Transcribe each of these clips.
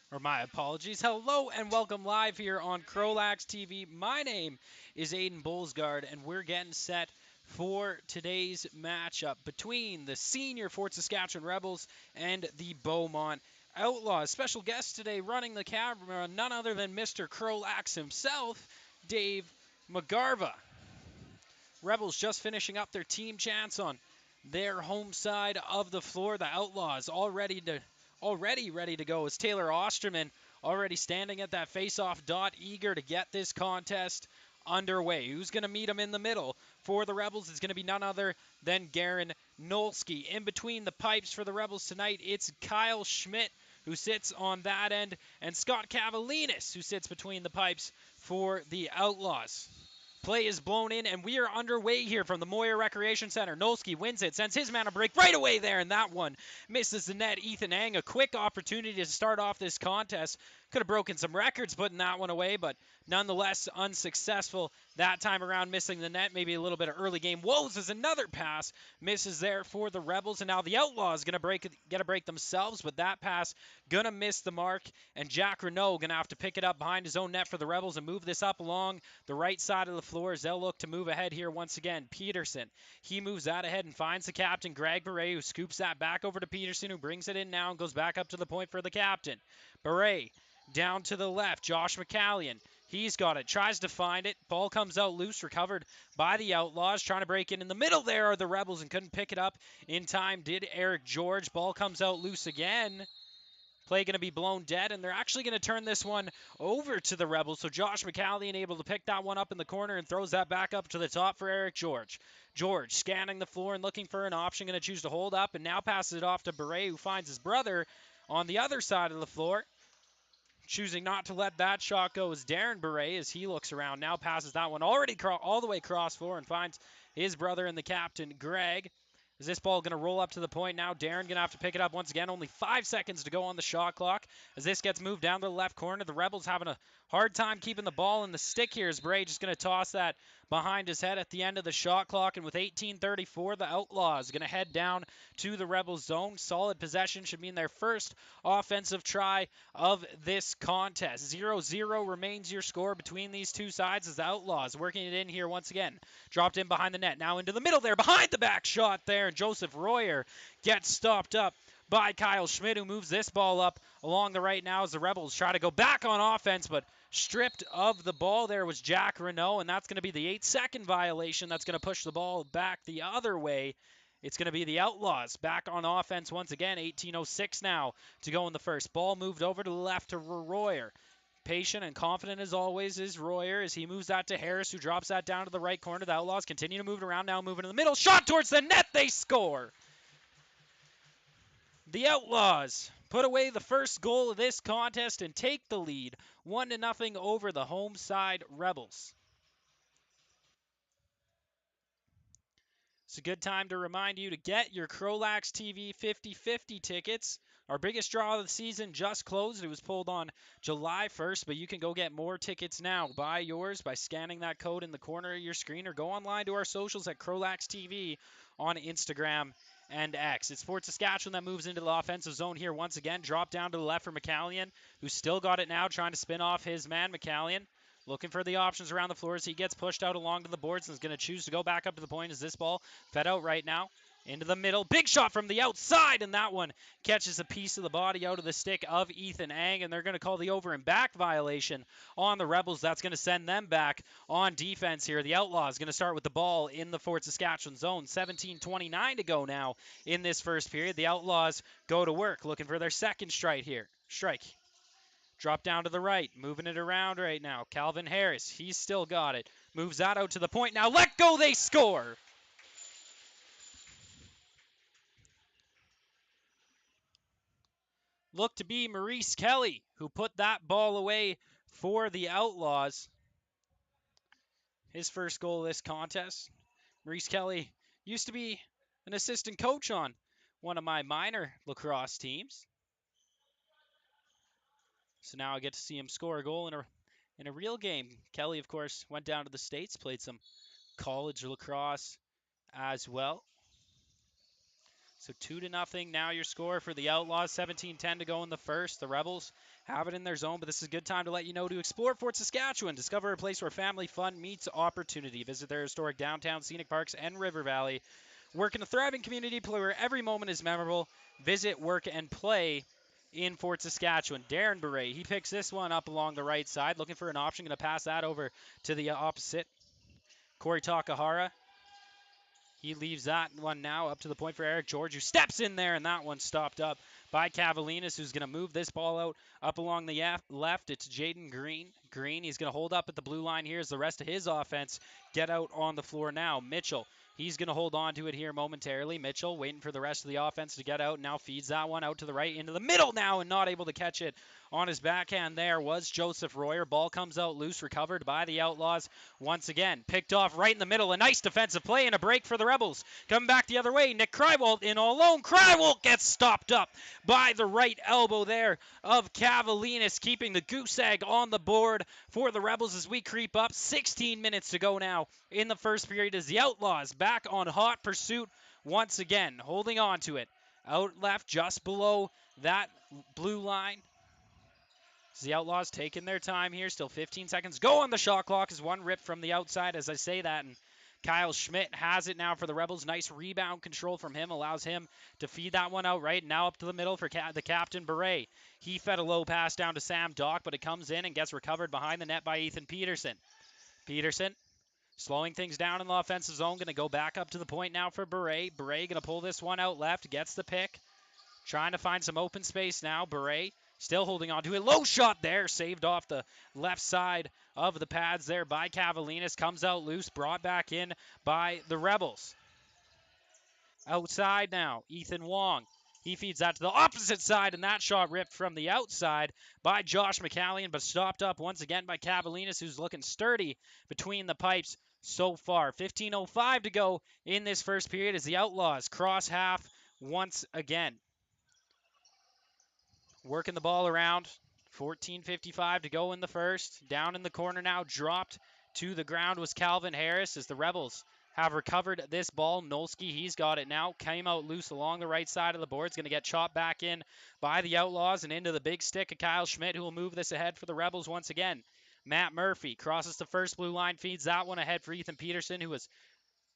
Or my apologies. Hello and welcome live here on CROW LAX TV. My name is Aiden Bullsgard, and we're getting set for today's matchup between the senior Fort Saskatchewan Rebels and the Beaumont Outlaws. Special guest today running the camera, none other than Mr. CROW LAX himself, Dave McGarva. Rebels just finishing up their team chants on their home side of the floor. The Outlaws already ready to go as Taylor Osterman already standing at that face-off dot, eager to get this contest underway. Who's going to meet him in the middle for the Rebels? It's going to be none other than Garen Nolsky. In between the pipes for the Rebels tonight, it's Kyle Schmidt who sits on that end, and Scott Cavalinas who sits between the pipes for the Outlaws. Play is blown in, and we are underway here from the Moyer Recreation Center. Nolsky wins it, sends his man a break right away there, and that one misses the net. Ethan Ang, a quick opportunity to start off this contest. Could have broken some records putting that one away, but nonetheless unsuccessful that time around, missing the net. Maybe a little bit of early game woes as another pass misses there for the Rebels, and now the Outlaws going to get a break themselves, but that pass going to miss the mark, and Jack Renault going to have to pick it up behind his own net for the Rebels and move this up along the right side of the floor as they'll look to move ahead here once again. Peterson, he moves that ahead and finds the captain, Greg Beret, who scoops that back over to Peterson, who brings it in now and goes back up to the point for the captain. Beret down to the left, Josh McCallion. He's got it, tries to find it. Ball comes out loose, recovered by the Outlaws. Trying to break in the middle there are the Rebels and couldn't pick it up in time. Did Eric George. Ball comes out loose again. Play going to be blown dead, and they're actually going to turn this one over to the Rebels. So Josh McCallion able to pick that one up in the corner and throws that back up to the top for Eric George. George scanning the floor and looking for an option, going to choose to hold up and now passes it off to Beret, who finds his brother on the other side of the floor. Choosing not to let that shot go is Darren Beret as he looks around. Now passes that one already all the way cross floor and finds his brother and the captain, Greg. Is this ball going to roll up to the point now? Darren going to have to pick it up once again. Only 5 seconds to go on the shot clock as this gets moved down to the left corner. The Rebels having a hard time keeping the ball in the stick here as Bray just going to toss that behind his head at the end of the shot clock. And with 18:34, the Outlaws going to head down to the Rebels zone. Solid possession should mean their first offensive try of this contest. 0-0 remains your score between these two sides as the Outlaws working it in here once again. Dropped in behind the net. Now into the middle there. Behind the back shot there. And Joseph Royer gets stopped up by Kyle Schmidt, who moves this ball up along the right now as the Rebels try to go back on offense, but stripped of the ball there was Jack Renault, and that's going to be the 8-second violation. That's going to push the ball back the other way. It's going to be the Outlaws back on offense once again. 18:06 now to go in the first. Ball moved over to the left to Royer. Patient and confident as always is Royer as he moves that to Harris, who drops that down to the right corner. The Outlaws continue to move it around, now moving in the middle. Shot towards the net. They score. The Outlaws put away the first goal of this contest and take the lead 1-0 over the home side Rebels. It's a good time to remind you to get your CROW LAX TV 50/50 tickets. Our biggest draw of the season just closed. It was pulled on July 1st, but you can go get more tickets now. Buy yours by scanning that code in the corner of your screen or go online to our socials at CROW LAX TV on Instagram and X. It's Fort Saskatchewan that moves into the offensive zone here once again. Drop down to the left for McCallion, who's still got it now, trying to spin off his man, McCallion. Looking for the options around the floor as he gets pushed out along to the boards and is going to choose to go back up to the point as this ball fed out right now. Into the middle. Big shot from the outside, and that one catches a piece of the body out of the stick of Ethan Ang, and they're going to call the over and back violation on the Rebels. That's going to send them back on defense here. The Outlaws going to start with the ball in the Fort Saskatchewan zone. 17:29 to go now in this first period. The Outlaws go to work looking for their second strike here. Drop down to the right, moving it around right now. Calvin Harris, he's still got it. Moves that out to the point. Now let go, they score. Looked to be Maurice Kelly who put that ball away for the Outlaws. His first goal of this contest. Maurice Kelly used to be an assistant coach on one of my minor lacrosse teams. So now I get to see him score a goal in a real game. Kelly, of course, went down to the States, played some college lacrosse as well. So 2-0 now your score for the Outlaws. 17-10 to go in the first. The Rebels have it in their zone, but this is a good time to let you know to explore Fort Saskatchewan. Discover a place where family fun meets opportunity. Visit their historic downtown, scenic parks, and river valley. Work in a thriving community where every moment is memorable. Visit, work, and play in Fort Saskatchewan. Darren Beret, he picks this one up along the right side, looking for an option. Going to pass that over to the opposite. Corey Takahara, he leaves that one now up to the point for Eric George, who steps in there, and that one's stopped up by Cavalinas, who's going to move this ball out up along the left. It's Jaden Green. Green, he's going to hold up at the blue line here as the rest of his offense get out on the floor now. Mitchell, he's going to hold on to it here momentarily. Mitchell waiting for the rest of the offense to get out. Now feeds that one out to the right into the middle now, and not able to catch it on his backhand there was Joseph Royer. Ball comes out loose, recovered by the Outlaws once again. Picked off right in the middle. A nice defensive play and a break for the Rebels. Coming back the other way, Nick Krywalt in all alone. Krywalt gets stopped up by the right elbow there of Cavalinas, keeping the goose egg on the board for the Rebels as we creep up. 16 minutes to go now in the first period as the Outlaws back on hot pursuit once again, holding on to it. Out left just below that blue line. The Outlaws taking their time here. Still 15 seconds go on the shot clock as one ripped from the outside as I say that. And Kyle Schmidt has it now for the Rebels. Nice rebound control from him. Allows him to feed that one out right. Now up to the middle for the captain, Beret. He fed a low pass down to Sam Dock, but it comes in and gets recovered behind the net by Ethan Peterson. Peterson slowing things down in the offensive zone. Going to go back up to the point now for Beret. Beret going to pull this one out left. Gets the pick. Trying to find some open space now. Beret still holding on to it. Low shot there. Saved off the left side of the pads there by Cavalinas. Comes out loose. Brought back in by the Rebels. Outside now. Ethan Wong. He feeds that to the opposite side, and that shot ripped from the outside by Josh McCallion, but stopped up once again by Cavalinas, who's looking sturdy between the pipes so far. 15:05 to go in this first period as the Outlaws cross half once again. Working the ball around. 14:55 to go in the first. Down in the corner now. Dropped to the ground was Calvin Harris as the Rebels have recovered this ball. Nolski, he's got it now. Came out loose along the right side of the board. It's going to get chopped back in by the Outlaws and into the big stick of Kyle Schmidt, who will move this ahead for the Rebels once again. Matt Murphy crosses the first blue line, feeds that one ahead for Ethan Peterson, who was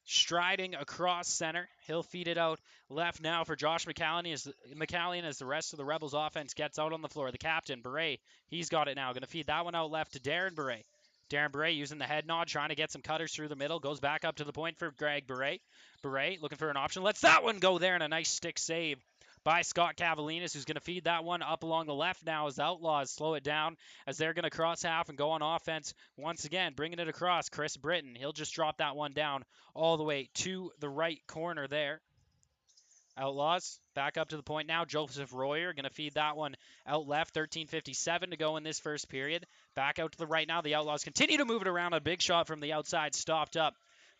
striding across center. He'll feed it out left now for Josh McCallion as the rest of the Rebels offense gets out on the floor. The captain, Beret, he's got it now. Going to feed that one out left to Darren Beret. Darren Beret using the head nod, trying to get some cutters through the middle. Goes back up to the point for Greg Beret. Beret looking for an option. Lets that one go there, and a nice stick save by Scott Cavalinas, who's going to feed that one up along the left now as the Outlaws slow it down as they're going to cross half and go on offense once again, bringing it across. Chris Britton, he'll just drop that one down all the way to the right corner there. Outlaws back up to the point now. Joseph Royer going to feed that one out left. 13:57 to go in this first period. Back out to the right now. The Outlaws continue to move it around. A big shot from the outside stopped up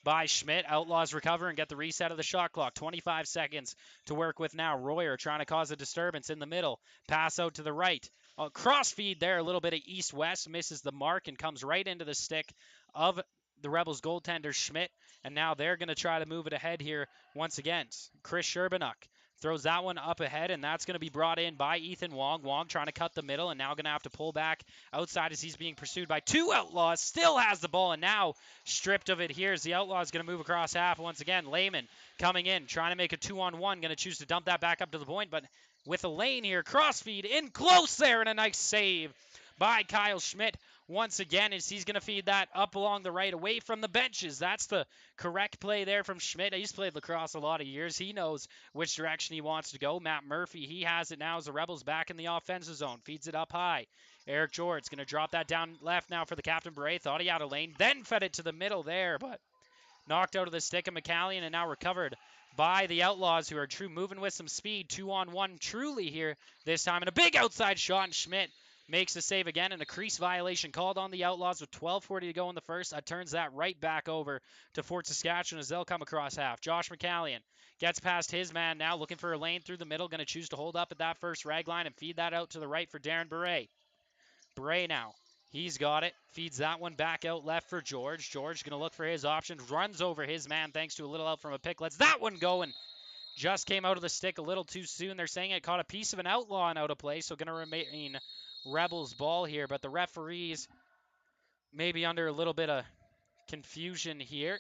by Schmidt. Outlaws recover and get the reset of the shot clock. 25 seconds to work with now. Royer trying to cause a disturbance in the middle. Pass out to the right. Cross feed there. A little bit of east-west. Misses the mark and comes right into the stick of the Rebels goaltender Schmidt. And now they're going to try to move it ahead here once again. Chris Sherbanuk throws that one up ahead, and that's going to be brought in by Ethan Wong. Wong trying to cut the middle, and now going to have to pull back outside as he's being pursued by two Outlaws. Still has the ball, and now stripped of it here as the Outlaws going to move across half once again. Lehman coming in, trying to make a 2-on-1. Going to choose to dump that back up to the point, but with a lane here, crossfeed in close there, and a nice save by Kyle Schmidt once again as he's going to feed that up along the right away from the benches. That's the correct play there from Schmidt. He's played lacrosse a lot of years. He knows which direction he wants to go. Matt Murphy, he has it now as the Rebels back in the offensive zone. Feeds it up high. Eric George going to drop that down left now for the captain. Beret thought he had a lane, then fed it to the middle there, but knocked out of the stick of McCallion and now recovered by the Outlaws, who are moving with some speed. 2-on-1 truly here this time. And a big outside shot, and Schmidt makes the save again, and a crease violation called on the Outlaws with 12:40 to go in the first. Turns that right back over to Fort Saskatchewan as they'll come across half. Josh McCallion gets past his man now, looking for a lane through the middle. Going to choose to hold up at that first rag line and feed that out to the right for Darren Beret. Beret now. He's got it. Feeds that one back out left for George. George going to look for his options. Runs over his man thanks to a little help from a pick. Lets that one go, and Just came out of the stick a little too soon. They're saying it caught a piece of an Outlaw and out of play, so going to remain Rebels ball here. But the referees maybe under a little bit of confusion here.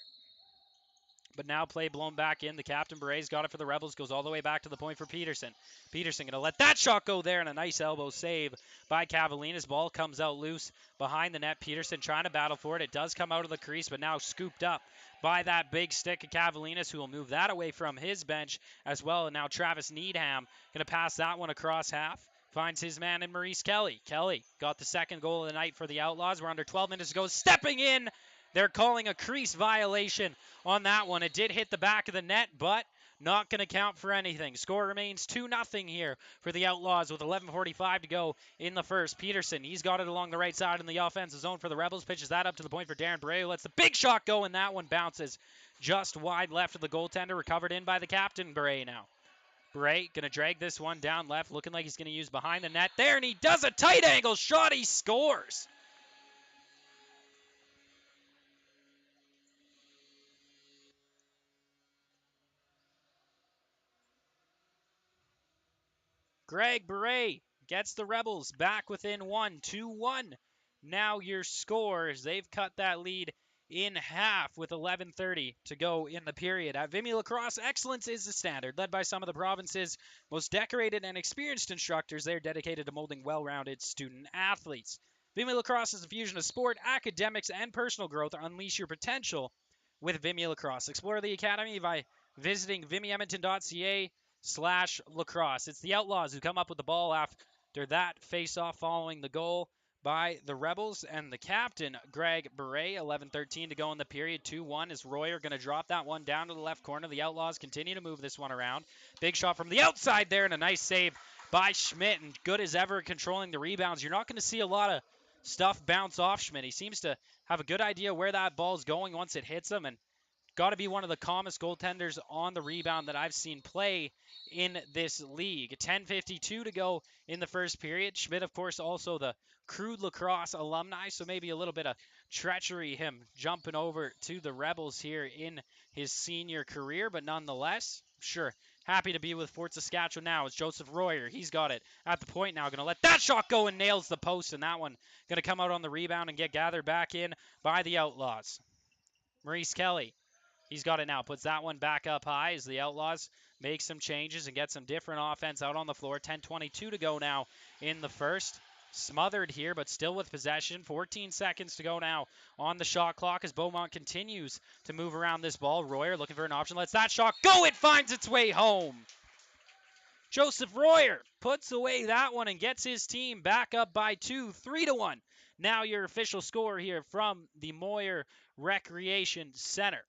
But now play blown back in. The captain Berets got it for the Rebels. Goes all the way back to the point for Peterson. Peterson going to let that shot go there, and a nice elbow save by Cavalinas. Ball comes out loose behind the net. Peterson trying to battle for it. It does come out of the crease, but now scooped up by that big stick of Cavalinas, who will move that away from his bench as well. And now Travis Needham going to pass that one across half. Finds his man in Maurice Kelly. Kelly got the second goal of the night for the Outlaws. We're under 12 minutes to go. Stepping in. They're calling a crease violation on that one. It did hit the back of the net, but not going to count for anything. Score remains 2-0 here for the Outlaws with 11:45 to go in the first. Peterson, he's got it along the right side in the offensive zone for the Rebels. Pitches that up to the point for Darren Bray, who lets the big shot go, and that one bounces just wide left of the goaltender. Recovered in by the captain, Bray now. Bray going to drag this one down left, looking like he's going to use behind the net there, and he does a tight angle shot. He scores. Greg Beret gets the Rebels back within one, 2-1. Now your scores. They've cut that lead in half with 11:30 to go in the period. At Vimy Lacrosse, excellence is the standard. Led by some of the province's most decorated and experienced instructors, they're dedicated to molding well-rounded student athletes. Vimy Lacrosse is a fusion of sport, academics, and personal growth. Unleash your potential with Vimy Lacrosse. Explore the academy by visiting vimyedmonton.ca/lacrosse. It's the Outlaws who come up with the ball after that face-off following the goal by the Rebels, and the captain, Greg Beret. 11:13 to go in the period. 2-1 is Royer going to drop that one down to the left corner. The Outlaws continue to move this one around. Big shot from the outside there, and a nice save by Schmidt, and good as ever controlling the rebounds. You're not going to see a lot of stuff bounce off Schmidt. He seems to have a good idea where that ball's going once it hits him, and got to be one of the calmest goaltenders on the rebound that I've seen play in this league. 10:52 to go in the first period. Schmidt, of course, also the CROW Lacrosse alumni, so maybe a little bit of treachery him jumping over to the Rebels here in his senior career, but nonetheless, sure, happy to be with Fort Saskatchewan now. It's Joseph Royer. He's got it at the point now. Going to let that shot go and nails the post, and that one going to come out on the rebound and get gathered back in by the Outlaws. Maurice Kelly. He's got it now. Puts that one back up high as the Outlaws make some changes and get some different offense out on the floor. 10:22 to go now in the first. Smothered here, but still with possession. 14 seconds to go now on the shot clock as Beaumont continues to move around this ball. Royer looking for an option. Lets that shot go. It finds its way home. Joseph Royer puts away that one and gets his team back up by 2, 3-1. Now your official score here from the Moyer Recreation Center.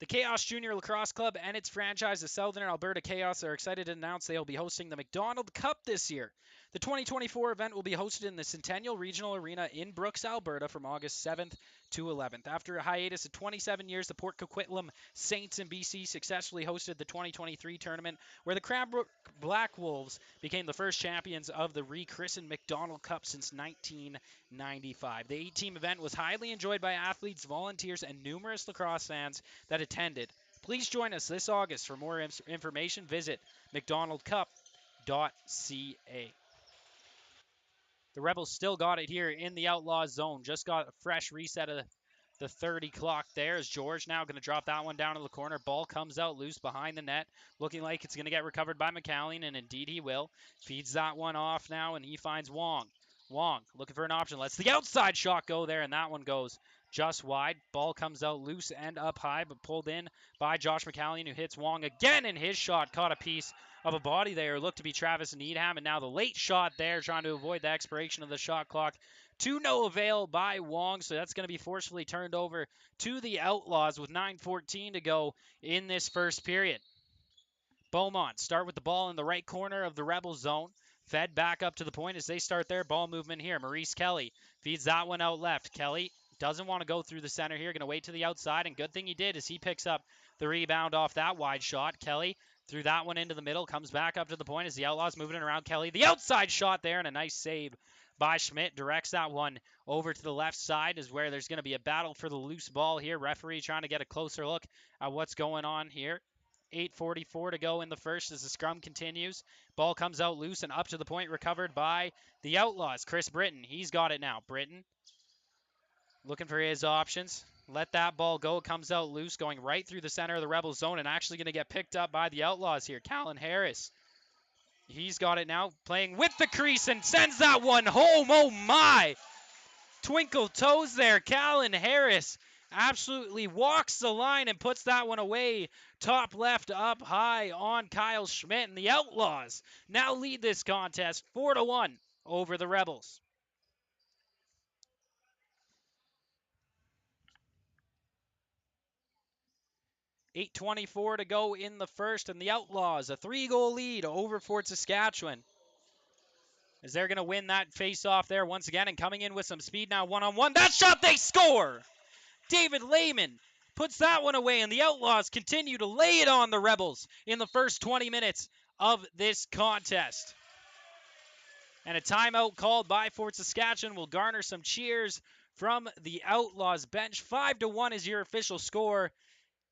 The Chaos Junior Lacrosse Club and its franchise, the Southern Alberta Chaos, are excited to announce they will be hosting the McDonald Cup this year. The 2024 event will be hosted in the Centennial Regional Arena in Brooks, Alberta from August 7th to 11th. After a hiatus of 27 years, the Port Coquitlam Saints in BC successfully hosted the 2023 tournament, where the Cranbrook Black Wolves became the first champions of the rechristened McDonald Cup since 1995. The 8-team event was highly enjoyed by athletes, volunteers, and numerous lacrosse fans that attended. Please join us this August. For more information, visit mcdonaldcup.ca. The Rebels still got it here in the Outlaws zone. Just got a fresh reset of the 30 clock there as George now going to drop that one down to the corner. Ball comes out loose behind the net, looking like it's going to get recovered by McCallion, and indeed he will. Feeds that one off now, and he finds Wong. Wong looking for an option. Lets the outside shot go there, and that one goes just wide. Ball comes out loose and up high, but pulled in by Josh McCallion, who hits Wong again, and his shot caught a piece of a body there. Looked to be Travis Needham, and now the late shot there, trying to avoid the expiration of the shot clock. To no avail by Wong, so that's going to be forcefully turned over to the Outlaws with 9:14 to go in this first period. Beaumont start with the ball in the right corner of the Rebel zone. Fed back up to the point as they start their ball movement here. Maurice Kelly feeds that one out left. Kelly doesn't want to go through the center here. Going to wait to the outside, and good thing he did as he picks up the rebound off that wide shot. Kelly threw that one into the middle, comes back up to the point as the Outlaws moving it around Kelly. The outside shot there, and a nice save by Schmidt. Directs that one over to the left side is where there's going to be a battle for the loose ball here. Referee trying to get a closer look at what's going on here. 8:44 to go in the first as the scrum continues. Ball comes out loose and up to the point, recovered by the Outlaws. Chris Britton, he's got it now. Britton looking for his options. Let that ball go. It comes out loose, going right through the center of the Rebels zone and actually going to get picked up by the Outlaws here. Callan Harris, he's got it now, playing with the crease and sends that one home. Oh my! Twinkle toes there. Callan Harris absolutely walks the line and puts that one away. Top left up high on Kyle Schmidt, and the Outlaws now lead this contest 4-1 over the Rebels. 8:24 to go in the first, and the Outlaws a 3-goal lead over Fort Saskatchewan, as they're going to win that face-off there once again, and coming in with some speed now one-on-one. That shot, they score! David Lehman puts that one away, and the Outlaws continue to lay it on the Rebels in the first 20 minutes of this contest. And a timeout called by Fort Saskatchewan will garner some cheers from the Outlaws bench. 5-1 is your official score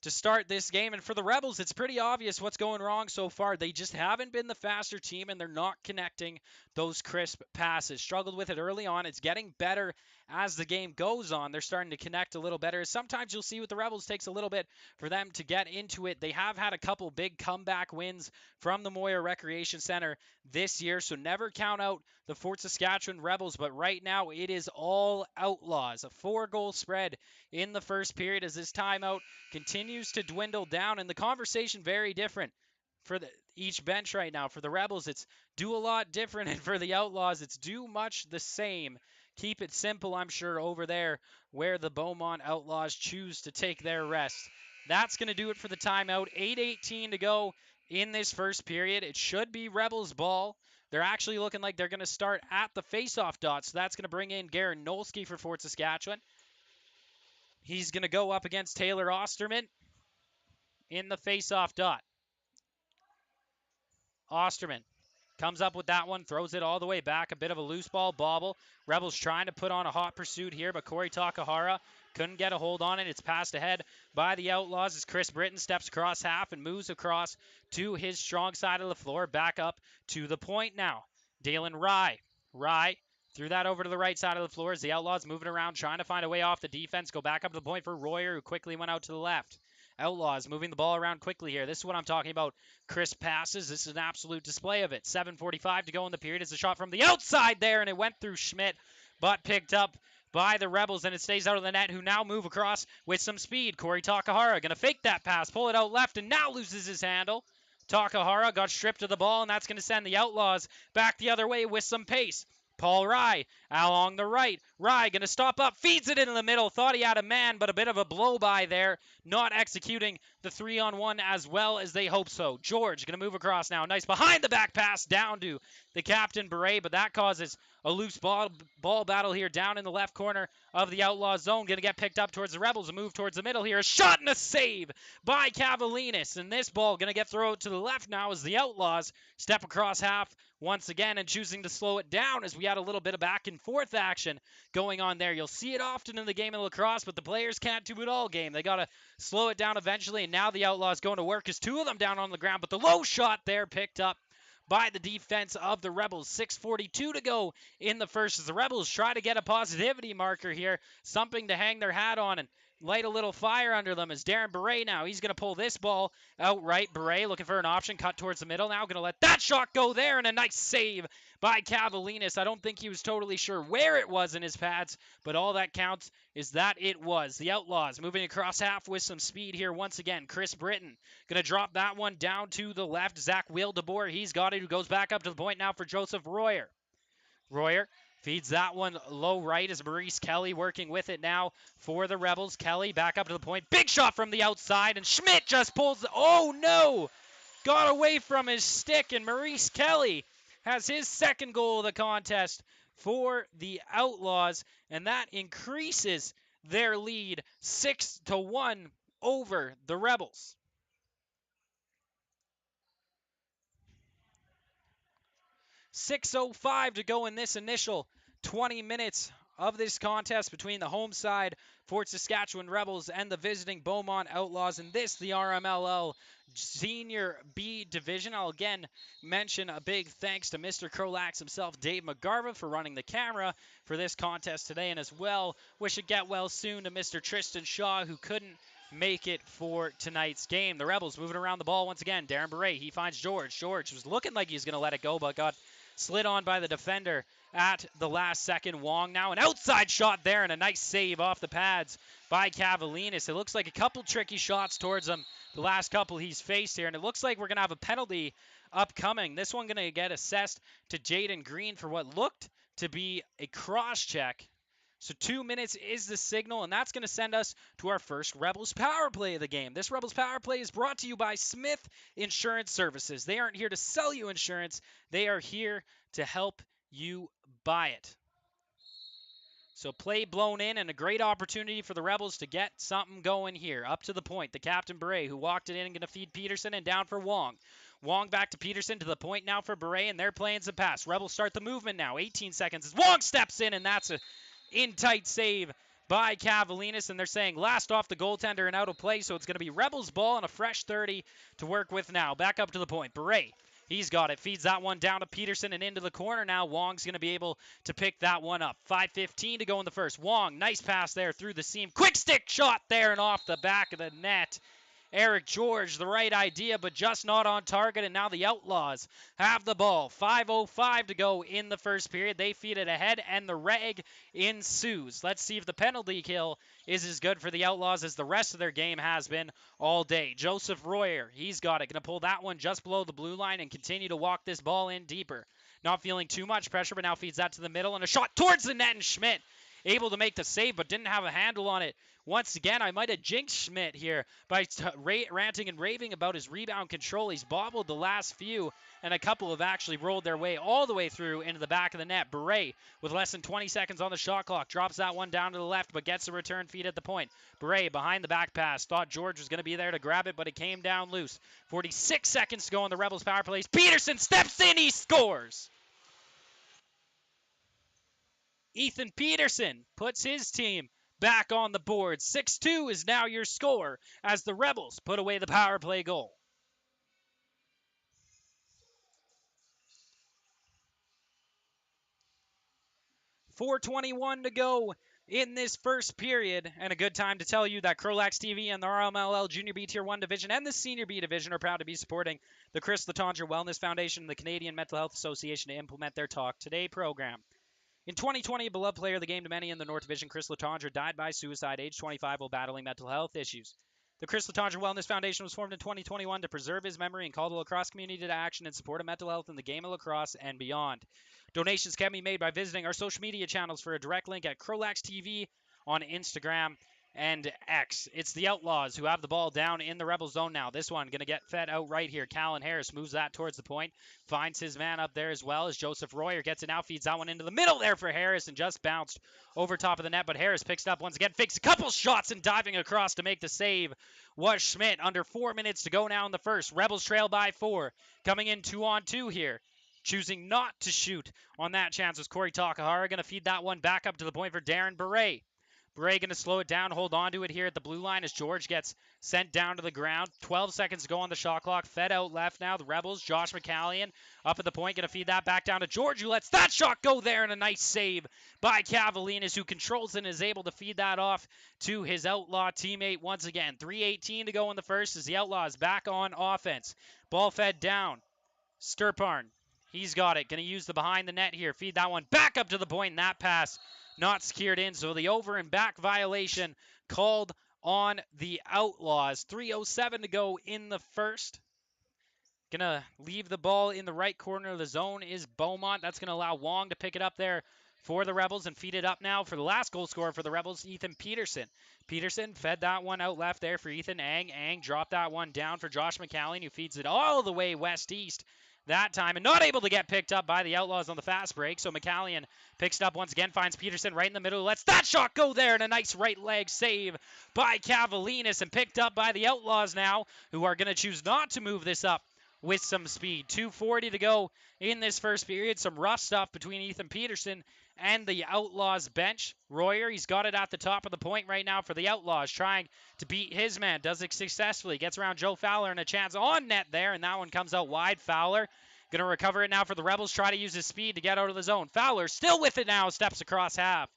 to start this game. And for the Rebels, it's pretty obvious what's going wrong so far. They just haven't been the faster team, and they're not connecting those crisp passes. Struggled with it early on. It's getting better as the game goes on. They're starting to connect a little better. Sometimes you'll see with the Rebels, takes a little bit for them to get into it. They have had a couple big comeback wins from the Moyer Recreation Center this year, so never count out the Fort Saskatchewan Rebels, but right now it is all Outlaws. A 4-goal spread in the first period as this timeout continues to dwindle down, and the conversation very different for each bench right now. For the Rebels, it's do a lot different, and for the Outlaws, it's do much the same. Keep it simple, I'm sure, over there where the Beaumont Outlaws choose to take their rest. That's going to do it for the timeout. 8:18 to go in this first period. It should be Rebels ball. They're actually looking like they're going to start at the face-off dot, so that's going to bring in Garen Nolsky for Fort Saskatchewan. He's going to go up against Taylor Osterman in the face-off dot. Osterman comes up with that one, throws it all the way back. A bit of a loose ball bobble. Rebels trying to put on a hot pursuit here, but Corey Takahara couldn't get a hold on it. It's passed ahead by the Outlaws as Chris Britton steps across half and moves across to his strong side of the floor. Back up to the point now. Dalen Rye. Rye threw that over to the right side of the floor as the Outlaws moving around, trying to find a way off the defense. Go back up to the point for Royer, who quickly went out to the left. Outlaws moving the ball around quickly here. This is what I'm talking about. Crisp passes. This is an absolute display of it. 7:45 to go in the period. It's a shot from the outside there, and it went through Schmidt, but picked up by the Rebels, and it stays out of the net, who now move across with some speed. Corey Takahara going to fake that pass, pull it out left, and now loses his handle. Takahara got stripped of the ball, and that's going to send the Outlaws back the other way with some pace. Paul Rye along the right. Rye going to stop up, feeds it into the middle. Thought he had a man, but a bit of a blow-by there. Not executing the 3-on-1 as well as they hope so. George going to move across now. Nice behind-the-back pass down to the captain, Beret, but that causes a loose ball battle here down in the left corner of the Outlaws zone. Going to get picked up towards the Rebels. A move towards the middle here. A shot and a save by Cavalinas. And this ball going to get thrown to the left now as the Outlaws step across half once again and choosing to slow it down as we had a little bit of back and forth action going on there. You'll see it often in the game of lacrosse, but the players can't do it all game. They got to slow it down eventually, and now the Outlaws going to work as two of them down on the ground, but the low shot there picked up by the defense of the Rebels. 6:42 to go in the first as the Rebels try to get a positivity marker here, something to hang their hat on and light a little fire under them. As Darren Beret now, he's going to pull this ball outright. Beret looking for an option, cut towards the middle. Now going to let that shot go there, and a nice save by Cavalinas. I don't think he was totally sure where it was in his pads, but all that counts is that it was. The Outlaws moving across half with some speed here once again. Chris Britton going to drop that one down to the left. Zach Wildeboer, he's got it, who goes back up to the point now for Joseph Royer. Royer feeds that one low right as Maurice Kelly working with it now for the Rebels. Kelly back up to the point. Big shot from the outside, and Schmidt just pulls. Oh, no! Got away from his stick, and Maurice Kelly has his second goal of the contest for the Outlaws, and that increases their lead 6-1 over the Rebels. 6:05 to go in this initial 20 minutes of this contest between the home side Fort Saskatchewan Rebels and the visiting Beaumont Outlaws in this, the RMLL Senior B Division. I'll again mention a big thanks to Mr. CROW LAX himself, Dave McGarva, for running the camera for this contest today, and as well, wish it get well soon to Mr. Tristan Shaw, who couldn't make it for tonight's game. The Rebels moving around the ball once again. Darren Beret, he finds George. George was looking like he was going to let it go, but got slid on by the defender at the last second. Wong now an outside shot there and a nice save off the pads by Cavalinas. It looks like a couple tricky shots towards him, the last couple he's faced here, and it looks like we're going to have a penalty upcoming. This one going to get assessed to Jaden Green for what looked to be a cross check. So 2 minutes is the signal, and that's going to send us to our first Rebels power play of the game. This Rebels power play is brought to you by Smith Insurance Services. They aren't here to sell you insurance. They are here to help you buy it. So play blown in and a great opportunity for the Rebels to get something going here. Up to the point, the Captain Beret, who walked it in and going to feed Peterson, and down for Wong. Wong back to Peterson, to the point now for Beret, and they're playing some pass. Rebels start the movement now. 18 seconds as Wong steps in, and that's a in-tight save by Cavalinas, and they're saying last off the goaltender and out of play, so it's going to be Rebels ball and a fresh 30 to work with now. Back up to the point. Beret, he's got it. Feeds that one down to Peterson and into the corner now. Wong's going to be able to pick that one up. 5:15 to go in the first. Wong, nice pass there through the seam. Quick stick shot there and off the back of the net. Eric George, the right idea, but just not on target, and now the Outlaws have the ball. 5:05 to go in the first period. They feed it ahead, and the reg ensues. Let's see if the penalty kill is as good for the Outlaws as the rest of their game has been all day. Joseph Royer, he's got it. Going to pull that one just below the blue line and continue to walk this ball in deeper. Not feeling too much pressure, but now feeds that to the middle, and a shot towards the net, and Schmidt able to make the save, but didn't have a handle on it. Once again, I might have jinxed Schmidt here by ranting and raving about his rebound control. He's bobbled the last few, and a couple have actually rolled their way all the way through into the back of the net. Beret, with less than 20 seconds on the shot clock, drops that one down to the left, but gets a return feed at the point. Beret behind the back pass. Thought George was going to be there to grab it, but it came down loose. 46 seconds to go on the Rebels power plays. Peterson steps in, he scores! Ethan Peterson puts his team back on the board. 6-2 is now your score as the Rebels put away the power play goal. 4:21 to go in this first period, and a good time to tell you that CROW LAX TV and the RMLL Junior B Tier 1 Division and the Senior B Division are proud to be supporting the Chris Letendre Wellness Foundation and the Canadian Mental Health Association to implement their Talk Today program. In 2020, a beloved player of the game to many in the North Division, Chris Letendre, died by suicide, age 25, while battling mental health issues. The Chris Letendre Wellness Foundation was formed in 2021 to preserve his memory and call the lacrosse community to action in support of mental health in the game of lacrosse and beyond. Donations can be made by visiting our social media channels for a direct link at CROW LAX TV on Instagram and X. It's the Outlaws who have the ball down in the Rebel zone now. This one going to get fed out right here. Callan Harris moves that towards the point. Finds his man up there as well as Joseph Royer gets it now. Feeds that one into the middle there for Harris and just bounced over top of the net. But Harris picks it up once again. Fakes a couple shots and diving across to make the save was Schmidt. Under 4 minutes to go now in the first. Rebels trail by 4. Coming in 2-on-2 here. Choosing not to shoot on that chance was Corey Takahara. Going to feed that one back up to the point for Darren Beret. Beret going to slow it down, hold on to it here at the blue line as George gets sent down to the ground. 12 seconds to go on the shot clock. Fed out left now. The Rebels, Josh McCallion up at the point. Going to feed that back down to George, who lets that shot go there, and a nice save by Cavalinas, who controls and is able to feed that off to his Outlaw teammate once again. 3:18 to go in the first as the Outlaws back on offense. Ball fed down. Sturparn, he's got it. Going to use the behind the net here. Feed that one back up to the point, and that pass not secured in, so the over and back violation called on the Outlaws. 3:07 to go in the first. Gonna leave the ball in the right corner of the zone is Beaumont. That's gonna allow Wong to pick it up there for the Rebels and feed it up now for the last goal scorer for the Rebels, Ethan Peterson. Peterson fed that one out left there for Ethan Ang. Ang dropped that one down for Josh McCallion, who feeds it all the way west-east that time, and not able to get picked up by the Outlaws on the fast break. So McCallion picks it up once again, finds Peterson right in the middle, lets that shot go there, and a nice right leg save by Cavalinas, and picked up by the Outlaws now, who are going to choose not to move this up with some speed. 2:40 to go in this first period. Some rough stuff between Ethan Peterson and the Outlaws bench. Royer, he's got it at the top of the point right now for the Outlaws, trying to beat his man. Does it successfully. Gets around Joe Fowler and a chance on net there, and that one comes out wide. Fowler going to recover it now for the Rebels. Try to use his speed to get out of the zone. Fowler still with it now. Steps across half.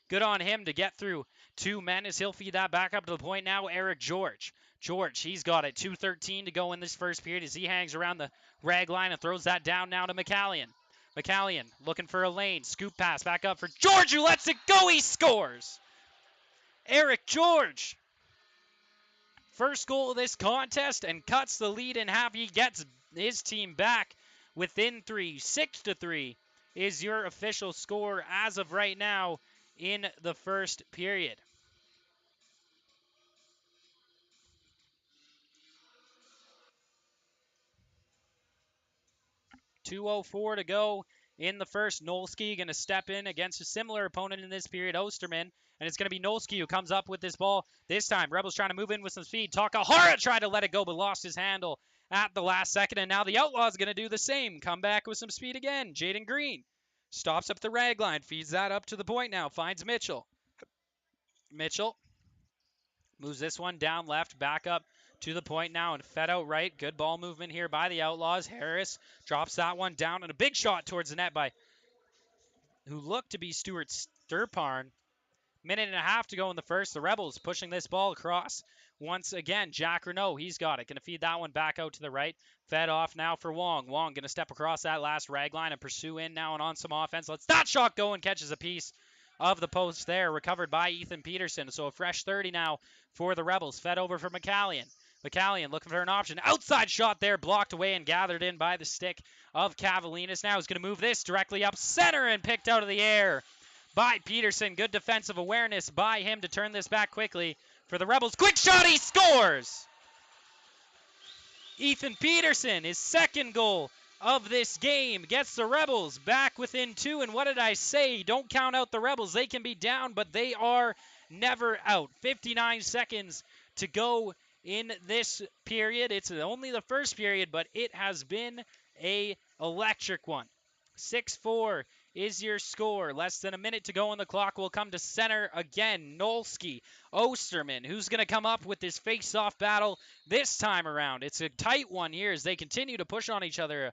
Good on him to get through 2 men as he'll feed that back up to the point now. Eric George. George, he's got it. 2:13 to go in this first period as he hangs around the rag line and throws that down now to McCallion. McCallion looking for a lane. Scoop pass back up for George, who lets it go. He scores. Eric George. First goal of this contest and cuts the lead in half. He gets his team back within 3. 6-3 is your official score as of right now in the first period. .204 to go in the first. Nolski going to step in against a similar opponent in this period, Osterman. And it's going to be Nolski who comes up with this ball this time. Rebels trying to move in with some speed. Takahara tried to let it go, but lost his handle at the last second. And now the Outlaws going to do the same. Come back with some speed again. Jaden Green stops up the rag line. Feeds that up to the point now. Finds Mitchell. Mitchell moves this one down left. Back up to the point now and fed out right. Good ball movement here by the Outlaws. Harris drops that one down and a big shot towards the net by who looked to be Stuart Sturparn. Minute and a half to go in the first. The Rebels pushing this ball across. Once again, Jack Renault, he's got it. Going to feed that one back out to the right. Fed off now for Wong. Wong going to step across that last rag line and pursue in now and on some offense. Lets that shot go and catches a piece of the post there. Recovered by Ethan Peterson. So a fresh 30 now for the Rebels. Fed over for McCallion. McCallion looking for an option. Outside shot there, blocked away and gathered in by the stick of Cavalinas. Now he's going to move this directly up center and picked out of the air by Peterson. Good defensive awareness by him to turn this back quickly for the Rebels. Quick shot, he scores! Ethan Peterson, his second goal of this game, gets the Rebels back within 2. And what did I say? Don't count out the Rebels. They can be down, but they are never out. 59 seconds to go in this period. It's only the first period, but it has been a electric one. 6-4 is your score. Less than a minute to go on the clock. Will come to center again. Nolski, Osterman, who's going to come up with this face-off battle this time around. It's a tight one here as they continue to push on each other.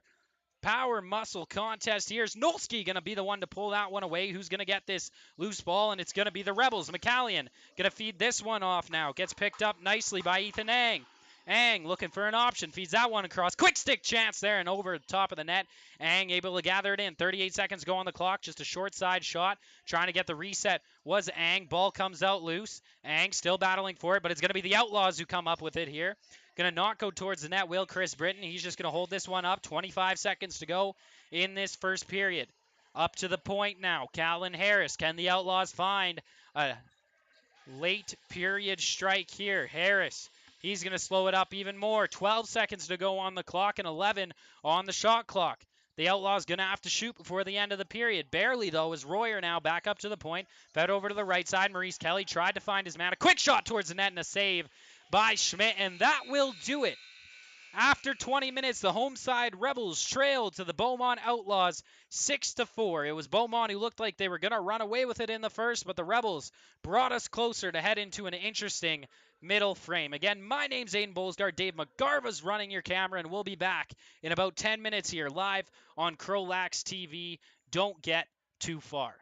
Power muscle contest. Here's Nolski going to be the one to pull that one away. Who's going to get this loose ball? And it's going to be the Rebels. McCallion going to feed this one off now. Gets picked up nicely by Ethan Ang. Ang looking for an option. Feeds that one across. Quick stick chance there and over the top of the net. Ang able to gather it in. 38 seconds go on the clock. Just a short side shot. Trying to get the reset was Ang. Ball comes out loose. Ang still battling for it, but it's going to be the Outlaws who come up with it here. Going to not go towards the net, will Chris Britton. He's just going to hold this one up. 25 seconds to go in this first period. Up to the point now. Callan Harris. Can the Outlaws find a late period strike here? Harris. He's going to slow it up even more. 12 seconds to go on the clock and 11 on the shot clock. The Outlaws going to have to shoot before the end of the period. Barely, though, is Royer now back up to the point. Fed over to the right side. Maurice Kelly tried to find his man. A quick shot towards the net and a save by Schmidt, and that will do it. After 20 minutes, the home side Rebels trailed to the Beaumont Outlaws 6-4. It was Beaumont who looked like they were going to run away with it in the first, but the Rebels brought us closer to head into an interesting middle frame. Again, my name's Aiden Bolsgaard. Dave McGarva's running your camera, and we'll be back in about 10 minutes here live on CROW LAX TV. Don't get too far.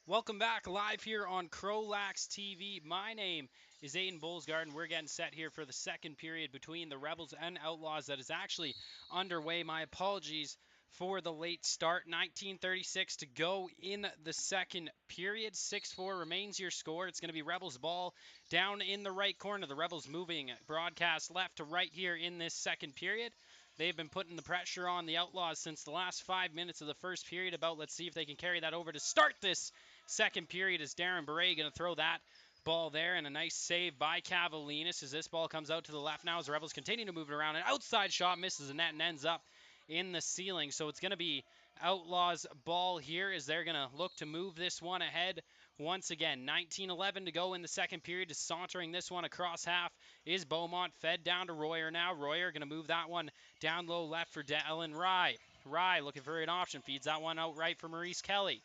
Welcome back live here on CROW LAX TV. My name is Aiden Bullsgarden. We're getting set here for the second period between the Rebels and Outlaws that is actually underway. My apologies for the late start. 19:36 to go in the second period. 6-4 remains your score. It's going to be Rebels ball down in the right corner. The Rebels moving broadcast left to right here in this second period. They've been putting the pressure on the Outlaws since the last 5 minutes of the first period. Let's see if they can carry that over to start this second period. Is Darren Beret going to throw that ball there, and a nice save by Cavalinas as this ball comes out to the left now as the Rebels continue to move it around. An outside shot misses the net and ends up in the ceiling. So it's going to be Outlaws ball here as they're going to look to move this one ahead once again. 19:11 to go in the second period. Just sauntering this one across half is Beaumont, fed down to Royer now. Royer going to move that one down low left for Ellen Rye. Rye looking for an option, feeds that one out right for Maurice Kelly.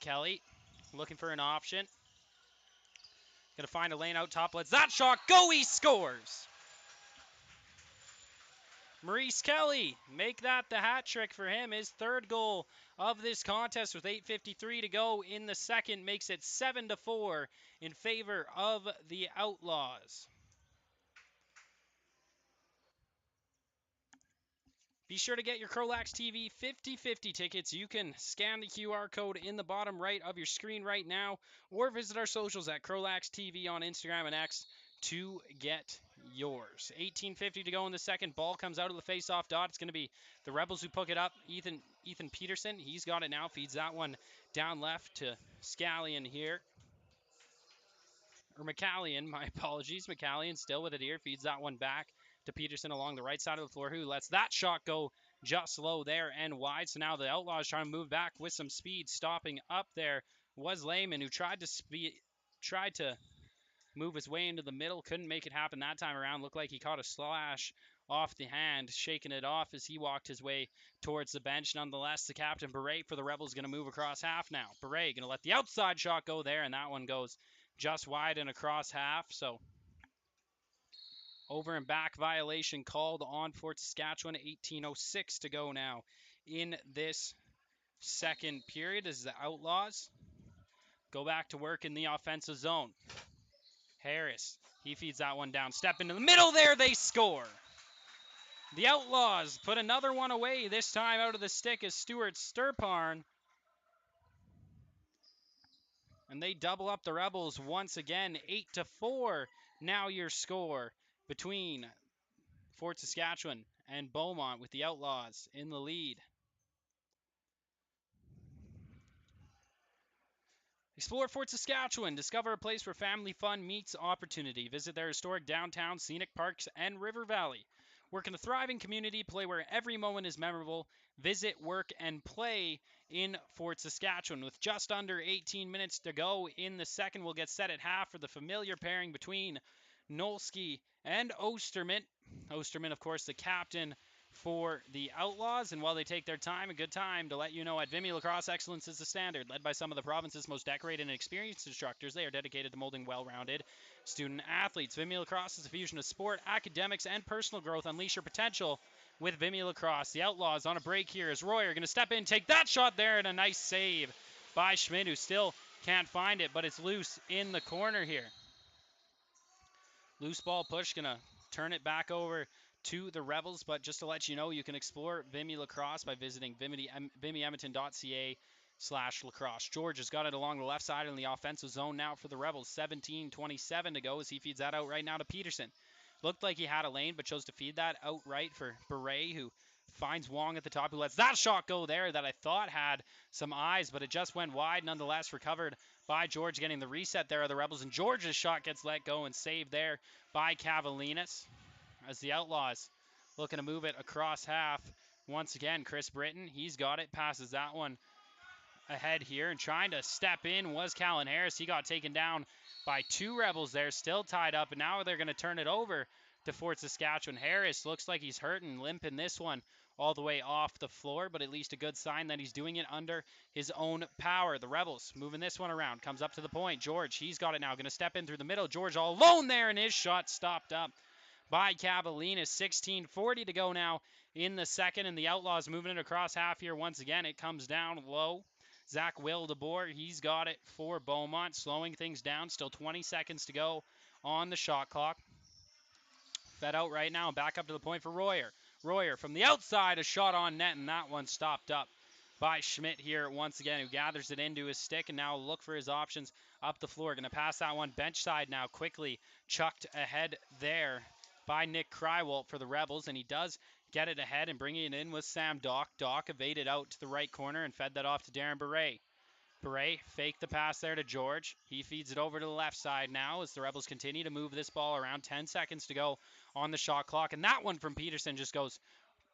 Kelly looking for an option. Going to find a lane out top. Lets that shot go. He scores. Maurice Kelly, make that the hat trick for him. His third goal of this contest with 8:53 to go in the second makes it 7-4 in favor of the Outlaws. Be sure to get your CROW LAX TV 50/50 tickets. You can scan the QR code in the bottom right of your screen right now, or visit our socials at CROW LAX TV on Instagram and X to get yours. 18:50 to go in the second. Ball comes out of the face-off dot. It's going to be the Rebels who pick it up. Ethan Peterson, he's got it now. Feeds that one down left to Scallion here. Or McCallion, my apologies. McCallion still with it here. Feeds that one back to Peterson along the right side of the floor, who lets that shot go just low there and wide. So now the Outlaws trying to move back with some speed. Stopping up there was Lehman, who tried to move his way into the middle. Couldn't make it happen that time around. Looked like he caught a slash off the hand, shaking it off as he walked his way towards the bench. Nonetheless, the captain, Beret, for the Rebels, going to move across half now. Beret going to let the outside shot go there, and that one goes just wide and across half. So over and back violation called on Fort Saskatchewan. 18:06 to go now in this second period as the Outlaws go back to work in the offensive zone. Harris, he feeds that one down. Step into the middle there, they score. The Outlaws put another one away, this time out of the stick as Stuart Sturparn. And they double up the Rebels once again. 8-4 now your score between Fort Saskatchewan and Beaumont, with the Outlaws in the lead. Explore Fort Saskatchewan. Discover a place where family fun meets opportunity. Visit their historic downtown, scenic parks, and river valley. Work in a thriving community. Play where every moment is memorable. Visit, work, and play in Fort Saskatchewan. With just under 18 minutes to go in the second, we'll get set at half for the familiar pairing between Nolsky and Osterman. Osterman, of course, the captain for the Outlaws. And while they take their time, a good time to let you know, at Vimy Lacrosse, excellence is the standard. Led by some of the province's most decorated and experienced instructors, they are dedicated to molding well-rounded student athletes. Vimy Lacrosse is a fusion of sport, academics, and personal growth. Unleash your potential with Vimy Lacrosse. The Outlaws on a break here as Royer going to step in, take that shot there, and a nice save by Schmidt, who still can't find it, but it's loose in the corner here. Loose ball push, going to turn it back over to the Rebels. But just to let you know, you can explore Vimy Lacrosse by visiting vimyedmonton.ca/lacrosse. George has got it along the left side in the offensive zone now for the Rebels. 17:27 to go as he feeds that out right now to Peterson. Looked like he had a lane, but chose to feed that out right for Beret, who finds Wong at the top, who lets that shot go there that I thought had some eyes, but it just went wide. Nonetheless, recovered by George, getting the reset there of the Rebels, and George's shot gets let go and saved there by Cavalinas as the Outlaws looking to move it across half. Once again, Chris Britton, he's got it, passes that one ahead here, and trying to step in was Callan Harris. He got taken down by two Rebels there, still tied up, and now they're going to turn it over to Fort Saskatchewan. Harris looks like he's hurting, limping this one all the way off the floor, but at least a good sign that he's doing it under his own power. The Rebels moving this one around, comes up to the point. George, he's got it now, going to step in through the middle. George all alone there, and his shot stopped up by Cavalinas. 16:40 to go now in the second, and the Outlaws moving it across half here once again. It comes down low. Zach Wildeboer, he's got it for Beaumont, slowing things down. Still 20 seconds to go on the shot clock. Fed out right now, back up to the point for Royer. Royer from the outside, a shot on net, and that one stopped up by Schmidt here once again, who gathers it into his stick and now look for his options up the floor. Going to pass that one bench side now, quickly chucked ahead there by Nick Krywalt for the Rebels, and he does get it ahead and bringing it in with Sam Dock. Dock evaded out to the right corner and fed that off to Darren Beret. Beret faked the pass there to George. He feeds it over to the left side now as the Rebels continue to move this ball around. 10 seconds to go on the shot clock. And that one from Peterson just goes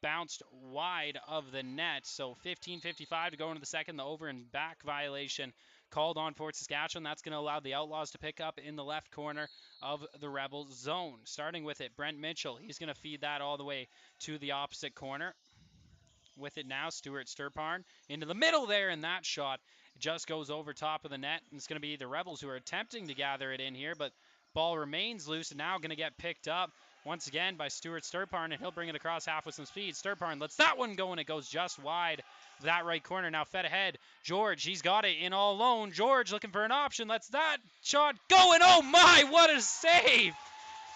bounced wide of the net. So 15:55 to go into the second. The over and back violation called on Fort Saskatchewan. That's going to allow the Outlaws to pick up in the left corner of the Rebels zone. Starting with it, Brent Mitchell. He's going to feed that all the way to the opposite corner. With it now, Stuart Sturparn into the middle there, and that shot just goes over top of the net. And it's going to be the Rebels who are attempting to gather it in here, but ball remains loose and now going to get picked up once again by Stuart Sturparn, and he'll bring it across half with some speed. Sturparn lets that one go, and it goes just wide of that right corner. Now fed ahead. George, he's got it in all alone. George looking for an option, lets that shot go, and oh my, what a save!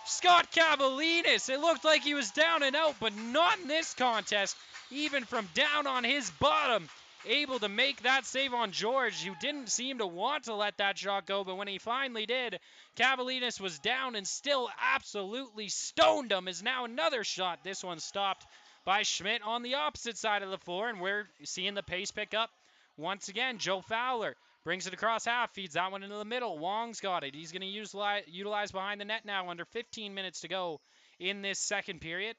Scott Cavalinas, it looked like he was down and out, but not in this contest. Even from down on his bottom, able to make that save on George, who didn't seem to want to let that shot go, but when he finally did, Cavalinas was down and still absolutely stoned him. Is now another shot. This one stopped by Schmidt on the opposite side of the floor, and we're seeing the pace pick up once again. Joe Fowler brings it across half, feeds that one into the middle. Wong's got it. He's going to utilize behind the net now, under 15 minutes to go in this second period.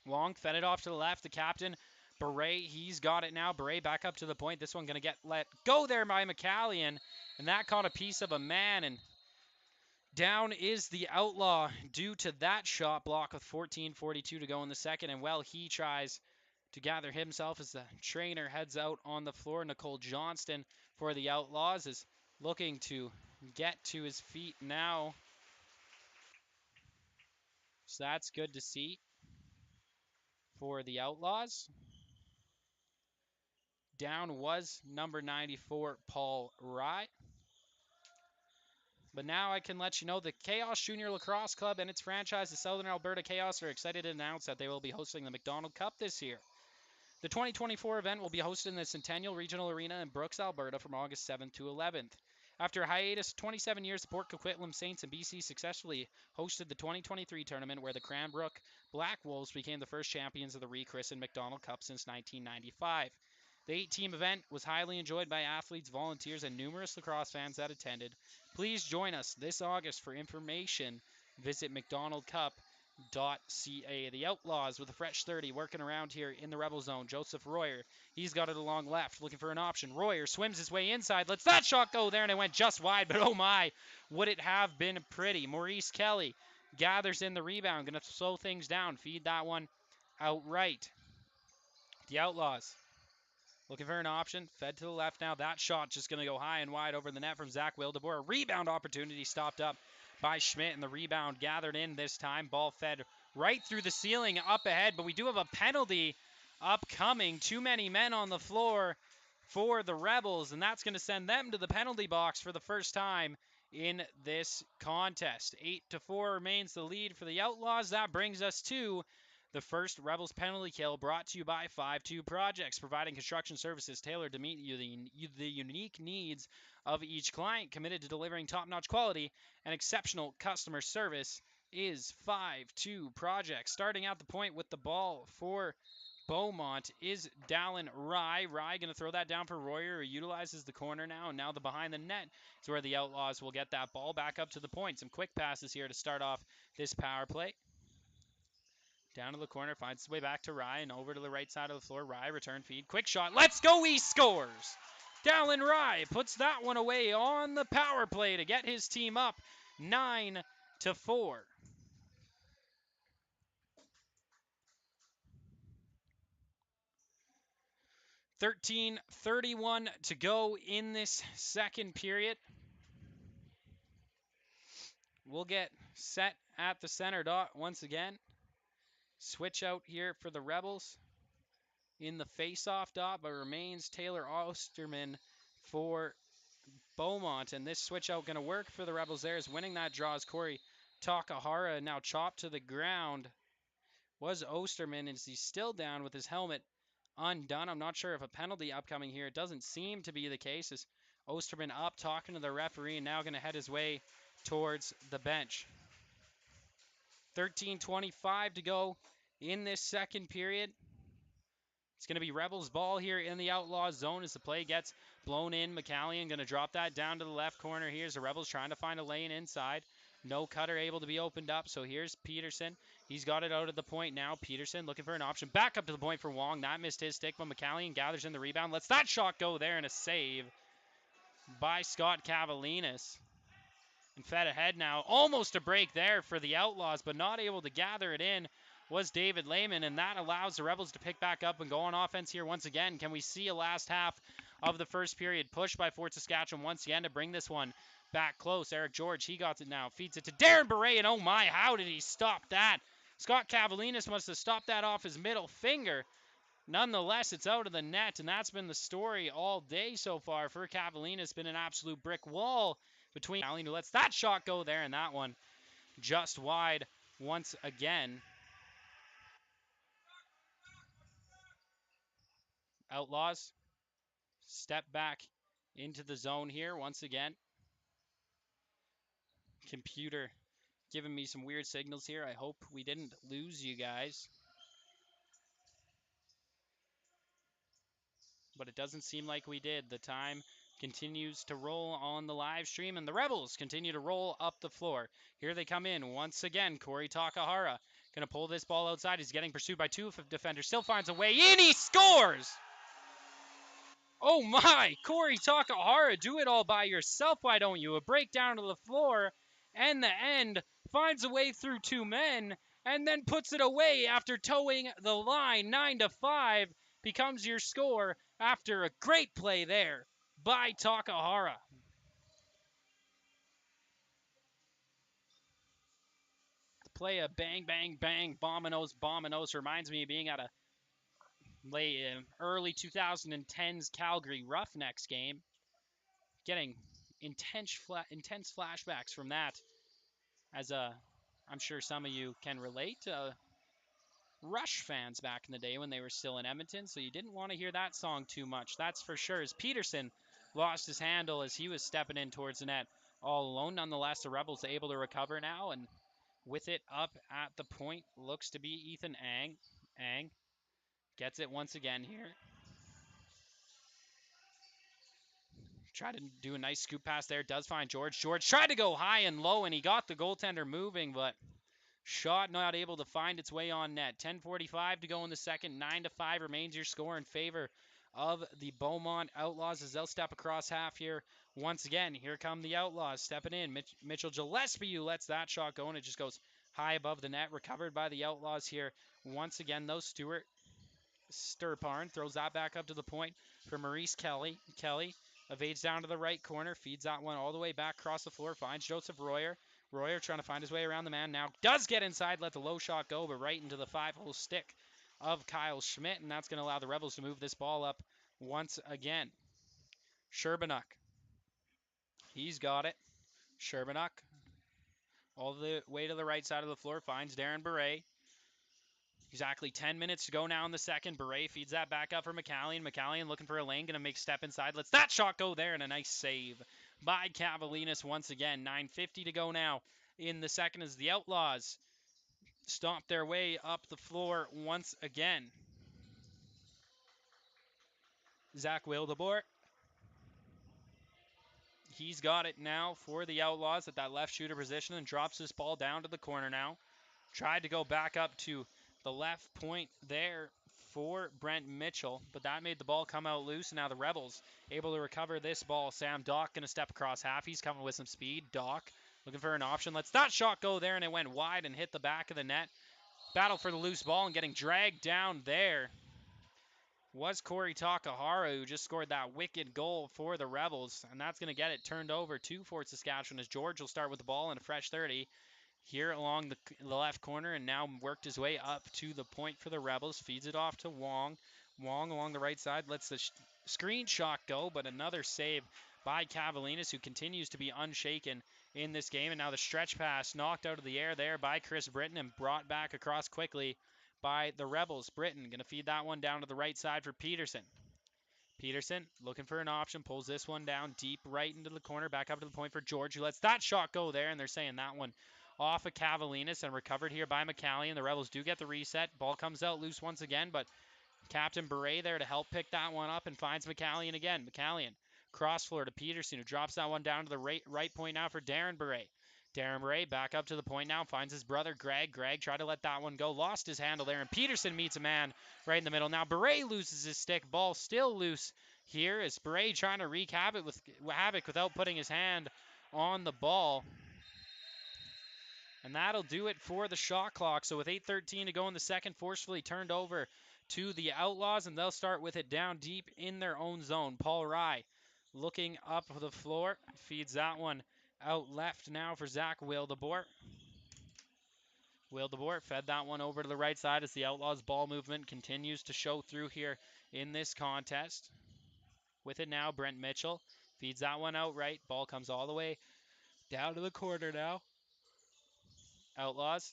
Wong fed it off to the left. The captain, Beret, he's got it now. Beret back up to the point. This one going to get let go there by McCallion, and that caught a piece of a man, and down is the Outlaw due to that shot block with 14:42 to go in the second, and well, he tries to gather himself as the trainer heads out on the floor. Nicole Johnston for the Outlaws is looking to get to his feet now. So that's good to see for the Outlaws. Down was number 94, Paul Rye. But now I can let you know the Chaos Junior Lacrosse Club and its franchise, the Southern Alberta Chaos, are excited to announce that they will be hosting the McDonald Cup this year. The 2024 event will be hosted in the Centennial Regional Arena in Brooks, Alberta from August 7th to 11th. After a hiatus of 27 years, the Port Coquitlam Saints and BC successfully hosted the 2023 tournament where the Cranbrook Black Wolves became the first champions of the rechristened McDonald Cup since 1995. The 8-team event was highly enjoyed by athletes, volunteers, and numerous lacrosse fans that attended. Please join us this August. For information, visit McDonaldCup.ca. The Outlaws with a fresh 30 working around here in the Rebel zone. Joseph Royer, he's got it along left, looking for an option. Royer swims his way inside, lets that shot go there, and it went just wide, but oh my, would it have been pretty. Maurice Kelly gathers in the rebound, going to slow things down, feed that one outright. The Outlaws looking for an option, fed to the left now. That shot just going to go high and wide over the net from Zach Wildeboer. A rebound opportunity stopped up by Schmidt, and the rebound gathered in this time. Ball fed right through the ceiling up ahead, but we do have a penalty upcoming. Too many men on the floor for the Rebels, and that's going to send them to the penalty box for the first time in this contest. 8-4 remains the lead for the Outlaws. That brings us to the first Rebels penalty kill, brought to you by 5-2 Projects, providing construction services tailored to meet the unique needs of each client. Committed to delivering top-notch quality and exceptional customer service is 5-2 Projects. Starting at the point with the ball for Beaumont is Dallin Rye. Rye going to throw that down for Royer, who utilizes the corner now, and now the behind the net is where the Outlaws will get that ball back up to the point. Some quick passes here to start off this power play. Down to the corner, finds his way back to Rye, and over to the right side of the floor. Rye, return feed, quick shot, let's go, he scores! Dallin Rye puts that one away on the power play to get his team up 9-4. 13:31 to go in this second period. We'll get set at the center dot once again. Switch out here for the Rebels in the face-off dot, but remains Taylor Osterman for Beaumont. And this switch out going to work for the Rebels there, as winning that draw is Corey Takahara, now chopped to the ground. Was Osterman, is he still down with his helmet undone? I'm not sure if a penalty upcoming here. It doesn't seem to be the case, as Osterman up talking to the referee and now going to head his way towards the bench. 13:25 to go in this second period. It's going to be Rebels ball here in the Outlaws zone as the play gets blown in. McCallion going to drop that down to the left corner. Here's the Rebels trying to find a lane inside. No cutter able to be opened up, so here's Peterson. He's got it out at the point now. Peterson looking for an option. Back up to the point for Wong. That missed his stick, but McCallion gathers in the rebound. Lets that shot go there, and a save by Scott Cavalinas. And fed ahead now. Almost a break there for the Outlaws, but not able to gather it in was David Lehman, and that allows the Rebels to pick back up and go on offense here once again. Can we see a last half of the first period push by Fort Saskatchewan once again to bring this one back close? Eric George, he got it now. Feeds it to Darren Beret, and oh my, how did he stop that? Scott Cavalinas must have stopped that off his middle finger. Nonetheless, it's out of the net, and that's been the story all day so far for Cavalinas. It's been an absolute brick wall between Allen, who lets that shot go there, and that one just wide once again. Outlaws step back into the zone here once again. Computer giving me some weird signals here. I hope we didn't lose you guys. But it doesn't seem like we did. The time continues to roll on the live stream, and the Rebels continue to roll up the floor. Here they come in once again. Corey Takahara going to pull this ball outside. He's getting pursued by two defenders. Still finds a way in. He scores! Oh my! Corey Takahara, do it all by yourself, why don't you? A breakdown to the floor, and the end finds a way through two men, and then puts it away after towing the line. 9-5 becomes your score after a great play there by Takahara. The play of bang, bang, bang, Bominos reminds me of being at a early 2010s Calgary Roughnecks game. Getting intense flashbacks from that, as I'm sure some of you can relate. Rush fans back in the day when they were still in Edmonton, so you didn't want to hear that song too much, that's for sure. As Peterson lost his handle as he was stepping in towards the net all alone. Nonetheless, the Rebels are able to recover now, and with it up at the point looks to be Ethan Ang. Ang gets it once again here. Tried to do a nice scoop pass there. Does find George. George tried to go high and low, and he got the goaltender moving, but shot not able to find its way on net. 10:45 to go in the second. 9-5 remains your score in favor of the Beaumont Outlaws as they'll step across half here once again. Here come the Outlaws stepping in. Mitchell Gillespie lets that shot go, and it just goes high above the net. Recovered by the Outlaws here once again, though. Stuart Sturparn throws that back up to the point for Maurice Kelly. Kelly evades down to the right corner, feeds that one all the way back across the floor, finds Joseph Royer. Royer trying to find his way around the man now. Does get inside, let the low shot go, but right into the five-hole stick of Kyle Schmidt, and that's going to allow the Rebels to move this ball up once again. Sherbanuk. He's got it. Sherbanuk all the way to the right side of the floor, finds Darren Beret. Exactly 10 minutes to go now in the second. Beret feeds that back up for McCallion. McCallion looking for a lane, going to make step inside. Lets that shot go there, and a nice save by Cavalinas once again. 9:50 to go now in the second as the Outlaws stomp their way up the floor once again. Zach Wildebor. He's got it now for the Outlaws at that left shooter position and drops this ball down to the corner now. Tried to go back up to the left point there for Brent Mitchell, but that made the ball come out loose, and now the Rebels able to recover this ball. Sam Dock going to step across half. He's coming with some speed. Dock looking for an option. Lets that shot go there, and it went wide and hit the back of the net. Battle for the loose ball, and getting dragged down there was Corey Takahara, who just scored that wicked goal for the Rebels, and that's going to get it turned over to Fort Saskatchewan as George will start with the ball in a fresh 30. Here along the left corner, and now worked his way up to the point for the Rebels. Feeds it off to Wong. Wong along the right side lets the screen shot go, but another save by Cavalinas, who continues to be unshaken in this game. And now the stretch pass knocked out of the air there by Chris Britton and brought back across quickly by the Rebels. Britton going to feed that one down to the right side for Peterson. Peterson looking for an option, pulls this one down deep right into the corner, back up to the point for George, who lets that shot go there, and they're saying that one off of Cavalinas and recovered here by McCallion. The Rebels do get the reset. Ball comes out loose once again, but Captain Beret there to help pick that one up and finds McCallion again. McCallion cross floor to Peterson, who drops that one down to the right point now for Darren Beret. Darren Beret back up to the point now, finds his brother Greg. Greg tried to let that one go, lost his handle there, and Peterson meets a man right in the middle. Now Beret loses his stick, ball still loose here as Beret trying to wreak havoc without putting his hand on the ball. And that'll do it for the shot clock. So with 8:13 to go in the second, forcefully turned over to the Outlaws, and they'll start with it down deep in their own zone. Paul Rye looking up the floor, feeds that one out left now for Zach Wildebort. Wildebort fed that one over to the right side as the Outlaws' ball movement continues to show through here in this contest. With it now, Brent Mitchell feeds that one out right. Ball comes all the way down to the corner now. Outlaws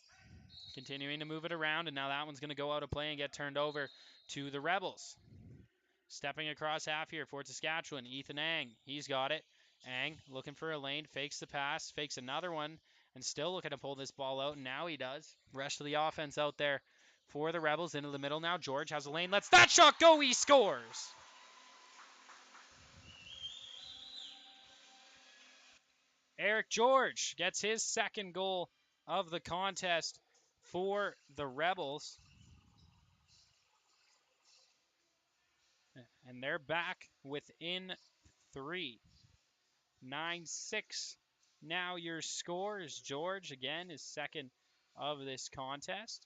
continuing to move it around, and now that one's going to go out of play and get turned over to the Rebels. Stepping across half here for Saskatchewan, Ethan Ang. He's got it. Ang looking for a lane, fakes the pass, fakes another one, and still looking to pull this ball out, and now he does. Rest of the offense out there for the Rebels into the middle now. George has a lane, lets that shot go, he scores! Eric George gets his second goal of the contest for the Rebels. And they're back within 3. 9-6. Now your score is George, again, is second of this contest.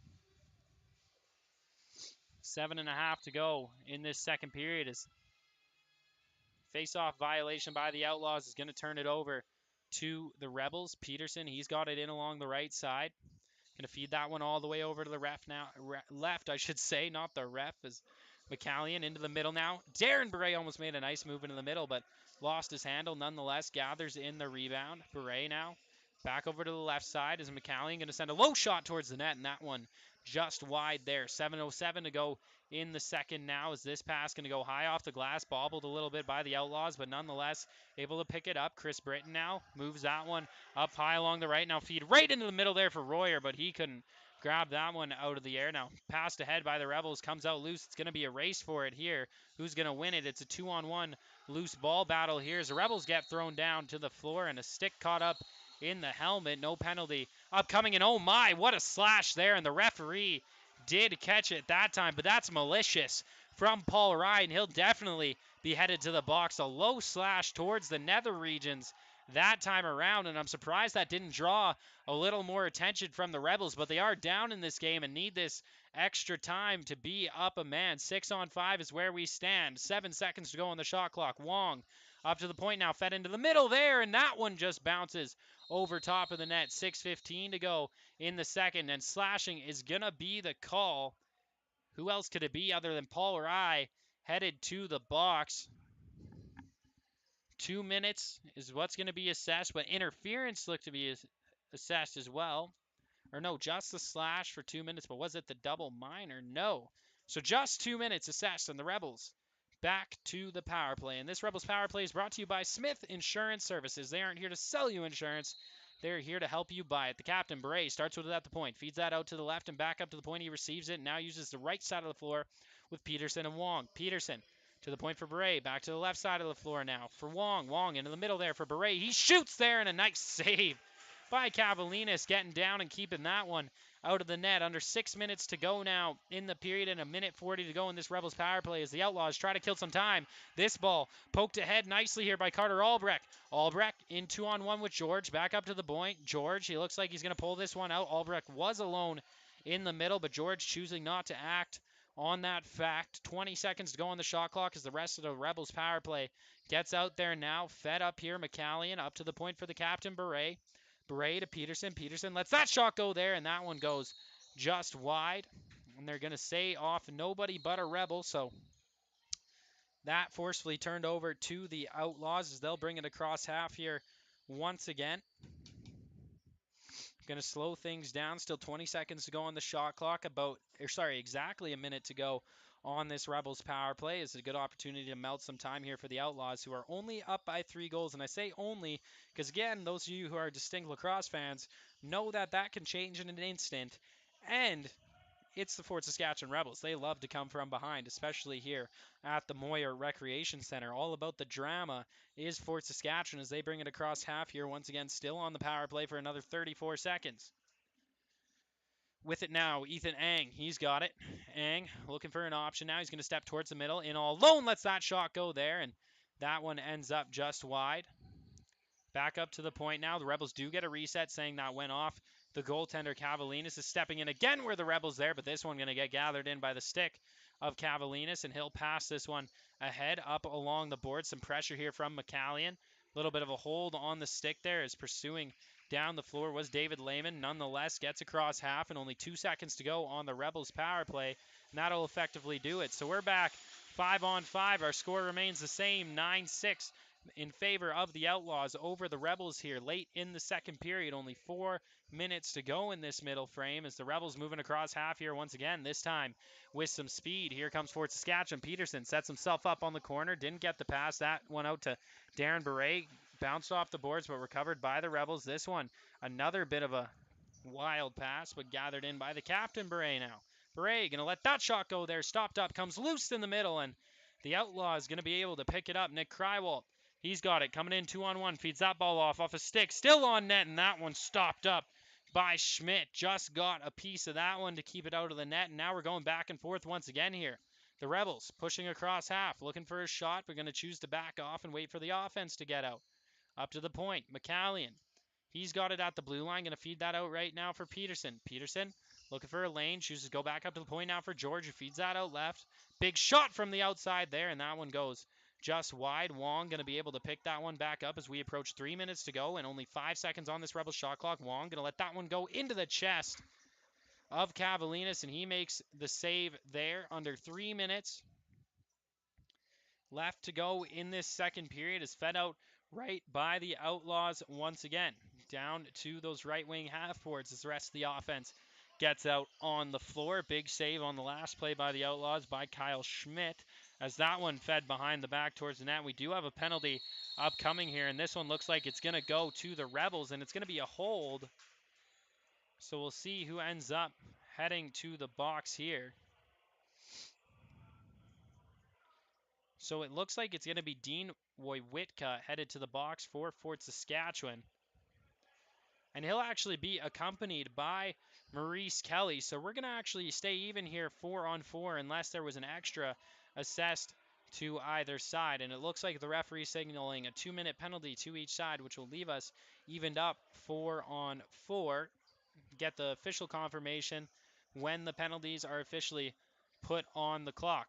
7.5 to go in this second period as face-off violation by the Outlaws is going to turn it over to the Rebels. Peterson, he's got it in along the right side. Going to feed that one all the way over to the ref now. Left, I should say, not the ref, as McCallion into the middle now. Darren Beret almost made a nice move into the middle, but lost his handle nonetheless. Gathers in the rebound. Beret now back over to the left side. Is McCallion going to send a low shot towards the net, and that one just wide there. 7:07 to go in the second now. Is this pass going to go high off the glass? Bobbled a little bit by the Outlaws, but nonetheless able to pick it up. Chris Britton now moves that one up high along the right. Now feed right into the middle there for Royer, but he couldn't grab that one out of the air. Now passed ahead by the Rebels, comes out loose. It's going to be a race for it here. Who's going to win it? It's a 2-on-1 loose ball battle here as the Rebels get thrown down to the floor and a stick caught up in the helmet. No penalty upcoming, and oh my, what a slash there, and the referee did catch it that time, but that's malicious from Paul Ryan. He'll definitely be headed to the box. A low slash towards the nether regions that time around, and I'm surprised that didn't draw a little more attention from the Rebels, but they are down in this game and need this extra time to be up a man. 6-on-5 is where we stand. 7 seconds to go on the shot clock. Wong up to the point now, fed into the middle there, and that one just bounces over top of the net. 6:15 to go in the second, and slashing is going to be the call. Who else could it be other than Paul Rye headed to the box? 2 minutes is what's going to be assessed, but interference looked to be assessed as well. Or no, just the slash for 2 minutes, but was it the double minor? No. So just 2 minutes assessed, and the Rebels back to the power play. And this Rebels power play is brought to you by Smith Insurance Services. They aren't here to sell you insurance. They're here to help you buy it. The captain, Bray, starts with it at the point. Feeds that out to the left and back up to the point. He receives it and now uses the right side of the floor with Peterson and Wong. Peterson to the point for Beret. Back to the left side of the floor now for Wong. Wong into the middle there for Beret. He shoots there, and a nice save by Cavalinas, getting down and keeping that one out of the net. Under 6 minutes to go now in the period, and 1:40 to go in this Rebels power play as the Outlaws try to kill some time. This ball poked ahead nicely here by Carter Albrecht. Albrecht in 2-on-1 with George. Back up to the point. George, he looks like he's going to pull this one out. Albrecht was alone in the middle, but George choosing not to act on that fact. 20 seconds to go on the shot clock as the rest of the Rebels power play gets out there now. Fed up here, McCallion up to the point for the captain, Beret. Beret to Peterson. Peterson lets that shot go there, and that one goes just wide. And they're going to say off nobody but a Rebel, so that forcefully turned over to the Outlaws as they'll bring it across half here once again. Going to slow things down. Still 20 seconds to go on the shot clock. Exactly a minute to go on this Rebels power play. It's a good opportunity to melt some time here for the Outlaws, who are only up by 3 goals. And I say only because, again, those of you who are distinct lacrosse fans know that that can change in an instant. And it's the Fort Saskatchewan Rebels. They love to come from behind, especially here at the Moyer Recreation Center. All about the drama is Fort Saskatchewan as they bring it across half here. Once again, still on the power play for another 34 seconds. With it now, Ethan Ang. He's got it. Ang looking for an option now. He's going to step towards the middle. In all alone, lets that shot go there, and that one ends up just wide. Back up to the point now. The Rebels do get a reset, saying that went off. The goaltender, Cavalinas, is stepping in again where the Rebels there, but this one going to get gathered in by the stick of Cavalinas, and he'll pass this one ahead up along the board. Some pressure here from McCallion. A little bit of a hold on the stick there as pursuing down the floor was David Lehman. Nonetheless, gets across half and only 2 seconds to go on the Rebels power play, and that'll effectively do it. So we're back 5-on-5. Our score remains the same, 9-6 in favor of the Outlaws over the Rebels here late in the second period. Only 4 minutes to go in this middle frame as the Rebels moving across half here once again, this time with some speed. Here comes Fort Saskatchewan. Peterson sets himself up on the corner. Didn't get the pass. That one out to Darren Beret. Bounced off the boards but recovered by the Rebels. This one, another bit of a wild pass but gathered in by the captain, Beret now. Beret going to let that shot go there. Stopped up, comes loose in the middle, and the Outlaws going to be able to pick it up. Nick Krywalt, he's got it. Coming in 2-on-1. Feeds that ball off a stick. Still on net, and that one stopped up by Schmidt. Just got a piece of that one to keep it out of the net, and now we're going back and forth once again here. The Rebels pushing across half, looking for a shot. We're going to choose to back off and wait for the offense to get out. Up to the point, McCallion. He's got it at the blue line. Going to feed that out right now for Peterson. Peterson looking for a lane. Chooses to go back up to the point now for George, who feeds that out left. Big shot from the outside there, and that one goes just wide. Wong going to be able to pick that one back up as we approach 3 minutes to go and only 5 seconds on this Rebel shot clock. Wong going to let that one go into the chest of Cavalinas, and he makes the save there under 3 minutes left to go in this second period. Is fed out right by the Outlaws once again. Down to those right wing half boards as the rest of the offense gets out on the floor. Big save on the last play by the Outlaws by Kyle Schmidt as that one fed behind the back towards the net. We do have a penalty upcoming here, and this one looks like it's going to go to the Rebels, and it's going to be a hold. So we'll see who ends up heading to the box here. So it looks like it's going to be Dean Wojwitka headed to the box for Fort Saskatchewan. And he'll actually be accompanied by Maurice Kelly. So we're going to actually stay even here 4-on-4 unless there was an extra assessed to either side. And it looks like the referee signaling a 2-minute penalty to each side, which will leave us evened up 4-on-4. Get the official confirmation when the penalties are officially put on the clock.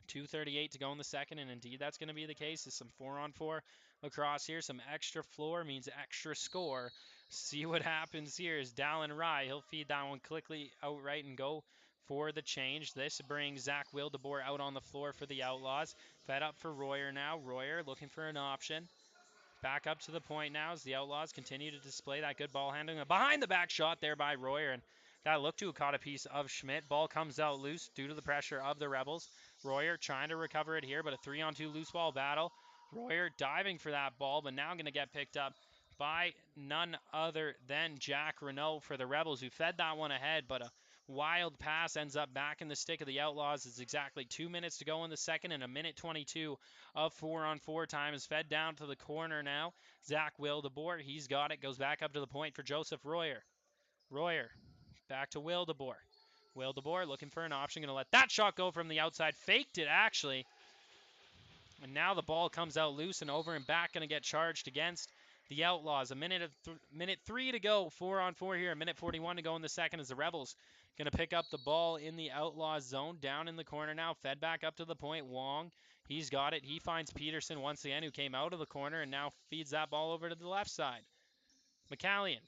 2:38 to go in the second, and indeed that's going to be the case. There's some 4-on-4 lacrosse here. Some extra floor means extra score. See what happens here is Dallin Rye. He'll feed that one quickly outright and go for the change. This brings Zach Wildeboer out on the floor for the Outlaws. Fed up for Royer now. Royer looking for an option. Back up to the point now as the Outlaws continue to display that good ball handling. A behind the back shot there by Royer, and that looked to have caught a piece of Schmidt. Ball comes out loose due to the pressure of the Rebels. Royer trying to recover it here, but a 3-on-2 loose ball battle. Royer diving for that ball, but now going to get picked up by none other than Jack Renault for the Rebels, who fed that one ahead, but a wild pass ends up back in the stick of the Outlaws. It's exactly 2 minutes to go in the second, and a minute 22 of 4-on-4 time is fed down to the corner now. Zach Wildeboer, he's got it, goes back up to the point for Joseph Royer. Royer, back to Wildeboer. Wildeboer looking for an option, going to let that shot go from the outside. Faked it, actually. And now the ball comes out loose and over and back, going to get charged against the Outlaws. A minute 3 to go, 4-on-4 here. A minute 41 to go in the second as the Rebels going to pick up the ball in the Outlaws zone. Down in the corner now, fed back up to the point. Wong, he's got it. He finds Peterson once again, who came out of the corner and now feeds that ball over to the left side. McCallion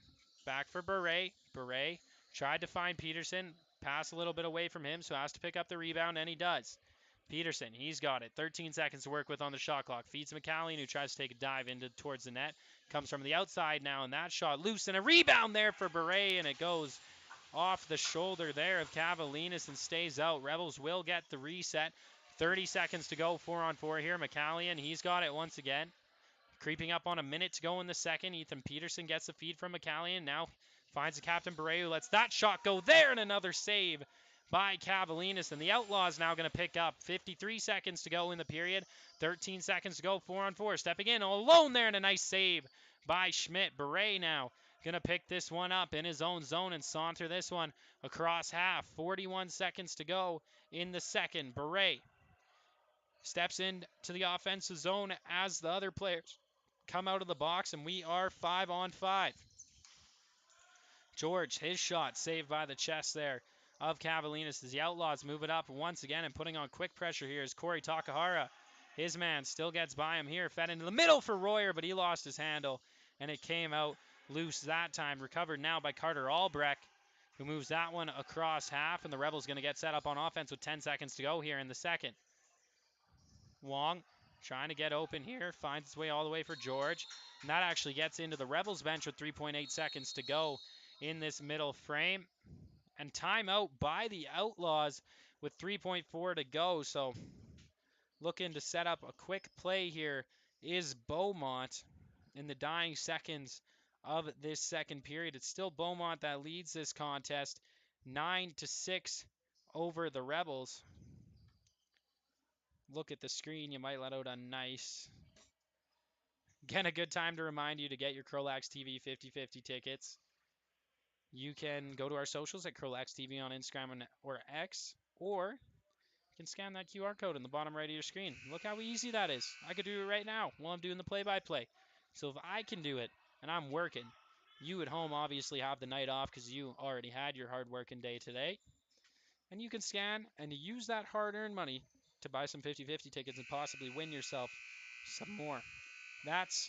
back for Bure. Bure tried to find Peterson. Pass a little bit away from him, so has to pick up the rebound, and he does. Peterson, he's got it. 13 seconds to work with on the shot clock. Feeds McCallion, who tries to take a dive towards the net. Comes from the outside now, and that shot loose, and a rebound there for Bure, and it goes off the shoulder there of Cavalinas and stays out. Rebels will get the reset. 30 seconds to go, 4-on-4 here. McCallion, he's got it once again. Creeping up on a minute to go in the second. Ethan Peterson gets the feed from McCallion. Now finds the captain Bure, who lets that shot go there, and another save by Cavalinas. And the Outlaws now going to pick up. 53 seconds to go in the period. 13 seconds to go, 4-on-4. Stepping in all alone there, and a nice save by Schmidt. Bure now going to pick this one up in his own zone and saunter this one across half. 41 seconds to go in the second. Bure steps into the offensive zone as the other players come out of the box, and we are 5-on-5. George, his shot saved by the chest there of Cavalinas as the Outlaws move it up once again, and putting on quick pressure here is Corey Takahara. His man still gets by him here. Fed into the middle for Royer, but he lost his handle, and it came out loose that time. Recovered now by Carter Albrecht, who moves that one across half, and the Rebels going to get set up on offense with 10 seconds to go here in the second. Wong trying to get open here, finds his way all the way for George, and that actually gets into the Rebels bench with 3.8 seconds to go in this middle frame. And timeout by the Outlaws with 3.4 to go, so looking to set up a quick play here is Beaumont in the dying seconds of this second period. It's still Beaumont that leads this contest 9-6 over the Rebels. Look at the screen, you might let out a nice. Again, a good time to remind you to get your CROW LAX TV 50/50 tickets. You can go to our socials at CROW LAX TV on Instagram or X, or you can scan that QR code in the bottom right of your screen. Look how easy that is. I could do it right now while I'm doing the play-by-play. So if I can do it and I'm working, you at home obviously have the night off because you already had your hard working day today. And you can scan and use that hard-earned money to buy some 50/50 tickets and possibly win yourself some more. That's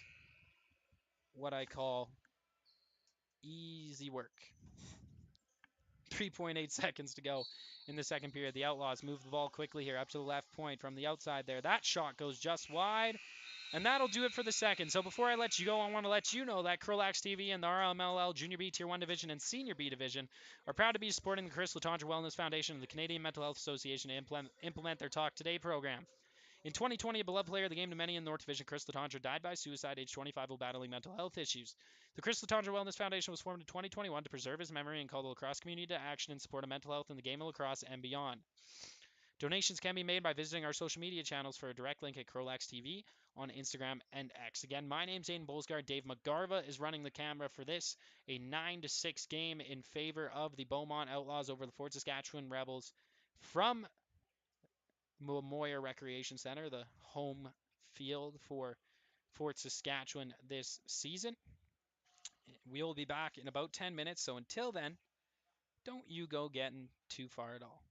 what I call easy work. 3.8 seconds to go in the second period. The Outlaws move the ball quickly here up to the left point from the outside there. That shot goes just wide, and that'll do it for the second. So before I let you go, I want to let you know that CROW LAX TV and the RMLL Junior B Tier 1 Division and Senior B Division are proud to be supporting the Chris Letendre Wellness Foundation and the Canadian Mental Health Association to implement their Talk Today program. In 2020, a beloved player of the game to many in the North Division, Chris Letendre, died by suicide age 25 while battling mental health issues. The Chris Letendre Wellness Foundation was formed in 2021 to preserve his memory and call the lacrosse community to action in support of mental health in the game of lacrosse and beyond. Donations can be made by visiting our social media channels for a direct link at CROW LAX TV on Instagram and X. Again, my name's Aiden Bolsgaard. Dave McGarva is running the camera for this, a 9-6 game in favor of the Beaumont Outlaws over the Fort Saskatchewan Rebels from Moyer Recreation Center, the home field for Fort Saskatchewan this season. We'll be back in about 10 minutes, so until then, don't you go getting too far at all.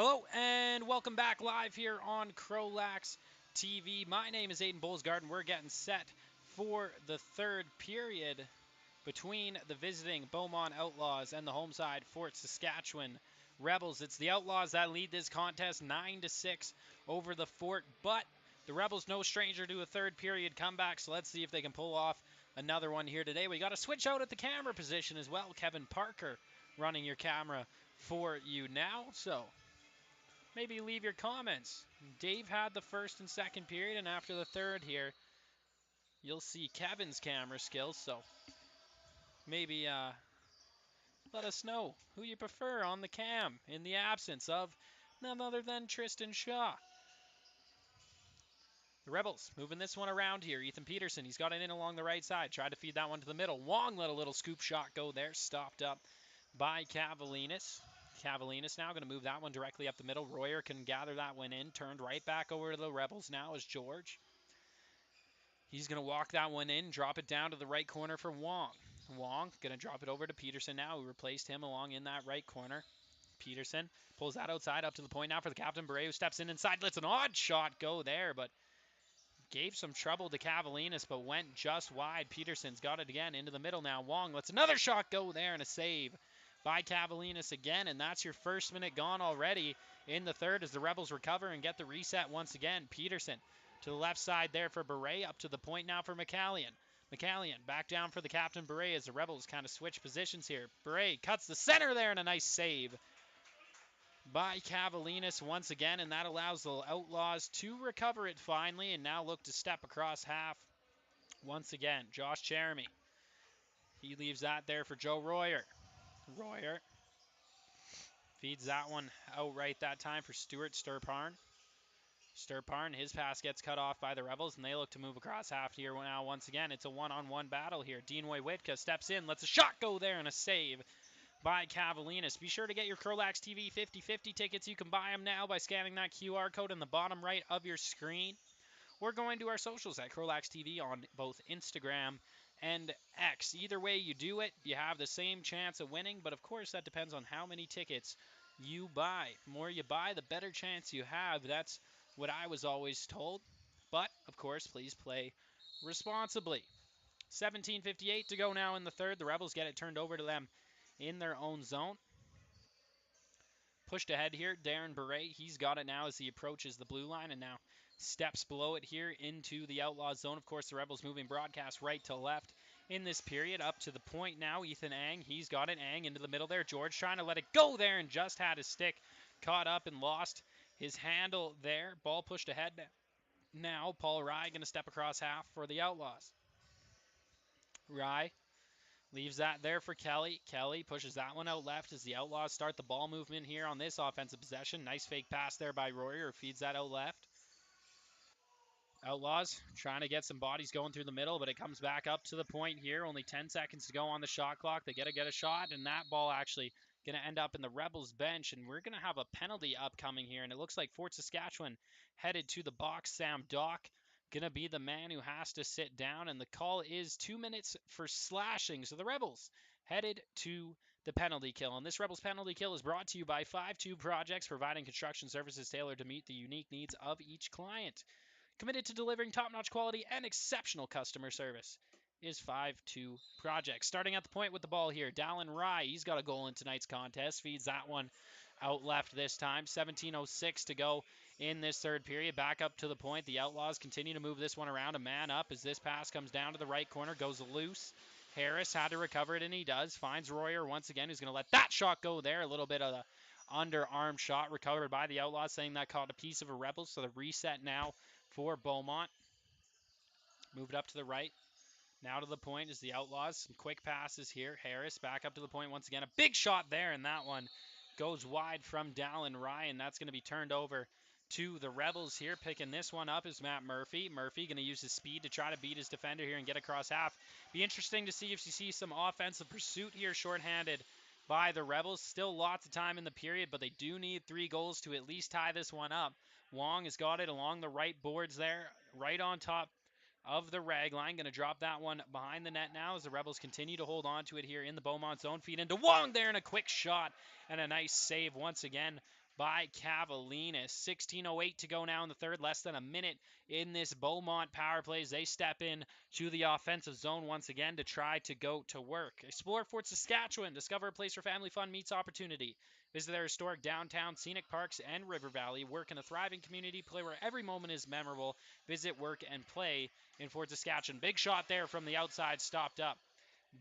Hello and welcome back live here on CROW LAX TV. My name is Aiden Bolsgard and we're getting set for the third period between the visiting Beaumont Outlaws and the home side Fort Saskatchewan Rebels. It's the Outlaws that lead this contest 9-6 over the Fort, but the Rebels no stranger to a third period comeback, so let's see if they can pull off another one here today. We got to switch out at the camera position as well. Kevin Parker running your camera for you now, so maybe leave your comments. Dave had the first and second period, and after the third here, you'll see Kevin's camera skills, so maybe let us know who you prefer on the cam in the absence of none other than Tristan Shaw. The Rebels moving this one around here. Ethan Peterson, he's got it in along the right side. Tried to feed that one to the middle. Wong let a little scoop shot go there. Stopped up by Cavalinas. Cavalinas now going to move that one directly up the middle. Royer can gather that one in. Turned right back over to the Rebels now is George. He's going to walk that one in, drop it down to the right corner for Wong. Wong going to drop it over to Peterson now, who replaced him along in that right corner. Peterson pulls that outside up to the point now for the captain. Beret, who steps in inside, lets an odd shot go there, but gave some trouble to Cavalinas, but went just wide. Peterson's got it again into the middle now. Wong lets another shot go there and a save by Cavalinas again, and that's your first minute gone already in the third as the Rebels recover and get the reset once again. Peterson to the left side there for Beret, up to the point now for McCallion. McCallion back down for the captain Beret as the Rebels kind of switch positions here. Beret cuts the center there and a nice save by Cavalinas once again, and that allows the Outlaws to recover it finally and now look to step across half once again. Josh Cheremy, he leaves that there for Joe Royer. Royer feeds that one out right that time for Stuart Sturparn. Sturparn, his pass gets cut off by the Rebels, and they look to move across half here now once again. It's a one-on-one battle here. Deanoy Witka steps in, lets a shot go there, and a save by Cavalinas. Be sure to get your CROW LAX TV 50/50 tickets. You can buy them now by scanning that QR code in the bottom right of your screen, or going to our socials at CROW LAX TV on both Instagram and X. Either way you do it, you have the same chance of winning, but of course that depends on how many tickets you buy. The more you buy, the better chance you have. That's what I was always told. But, of course, please play responsibly. 17:58 to go now in the third. The Rebels get it turned over to them in their own zone. Pushed ahead here, Darren Beret. He's got it now as he approaches the blue line and now steps below it here into the Outlaws zone. Of course, the Rebels moving broadcast right to left in this period. Up to the point now, Ethan Ang. He's got it. Ang into the middle there. George trying to let it go there and just had his stick caught up and lost his handle there. Ball pushed ahead now. Paul Rye going to step across half for the Outlaws. Rye leaves that there for Kelly. Kelly pushes that one out left as the Outlaws start the ball movement here on this offensive possession. Nice fake pass there by Royer, who feeds that out left. Outlaws trying to get some bodies going through the middle, but it comes back up to the point here. Only 10 seconds to go on the shot clock. They get a shot, and that ball actually going to end up in the Rebels bench, and we're going to have a penalty upcoming here, and it looks like Fort Saskatchewan headed to the box. Sam Dock going to be the man who has to sit down, and the call is 2 minutes for slashing. So the Rebels headed to the penalty kill, and this Rebels penalty kill is brought to you by 5-2 Projects, providing construction services tailored to meet the unique needs of each client. Committed to delivering top-notch quality and exceptional customer service is 5-2 Projects. Starting at the point with the ball here, Dallin Rye, he's got a goal in tonight's contest. Feeds that one out left this time. 17:06 to go in this third period. Back up to the point. The Outlaws continue to move this one around. A man up as this pass comes down to the right corner. Goes loose. Harris had to recover it, and he does. Finds Royer once again, who's going to let that shot go there. A little bit of the underarm shot recovered by the Outlaws, saying that caught a piece of a Rebels. So the reset now for Beaumont. Moved up to the right. Now to the point is the Outlaws. Some quick passes here. Harris back up to the point once again. A big shot there, and that one goes wide from Dallin Ryan. That's going to be turned over to the Rebels here. Picking this one up is Matt Murphy. Murphy going to use his speed to try to beat his defender here and get across half. Be interesting to see if you see some offensive pursuit here, shorthanded by the Rebels. Still lots of time in the period, but they do need 3 goals to at least tie this one up. Wong has got it along the right boards there, right on top of the rag line. Going to drop that one behind the net now as the Rebels continue to hold on to it here in the Beaumont zone. Feed into Wong there, and a quick shot and a nice save once again by Cavalinas. 16:08 to go now in the third. Less than a minute in this Beaumont power plays. They step in to the offensive zone once again to try to go to work. Explore Fort Saskatchewan. Discover a place where family fun meets opportunity. Visit their historic downtown, scenic parks, and river valley. Work in a thriving community. Play where every moment is memorable. Visit, work, and play in Fort Saskatchewan. Big shot there from the outside, stopped up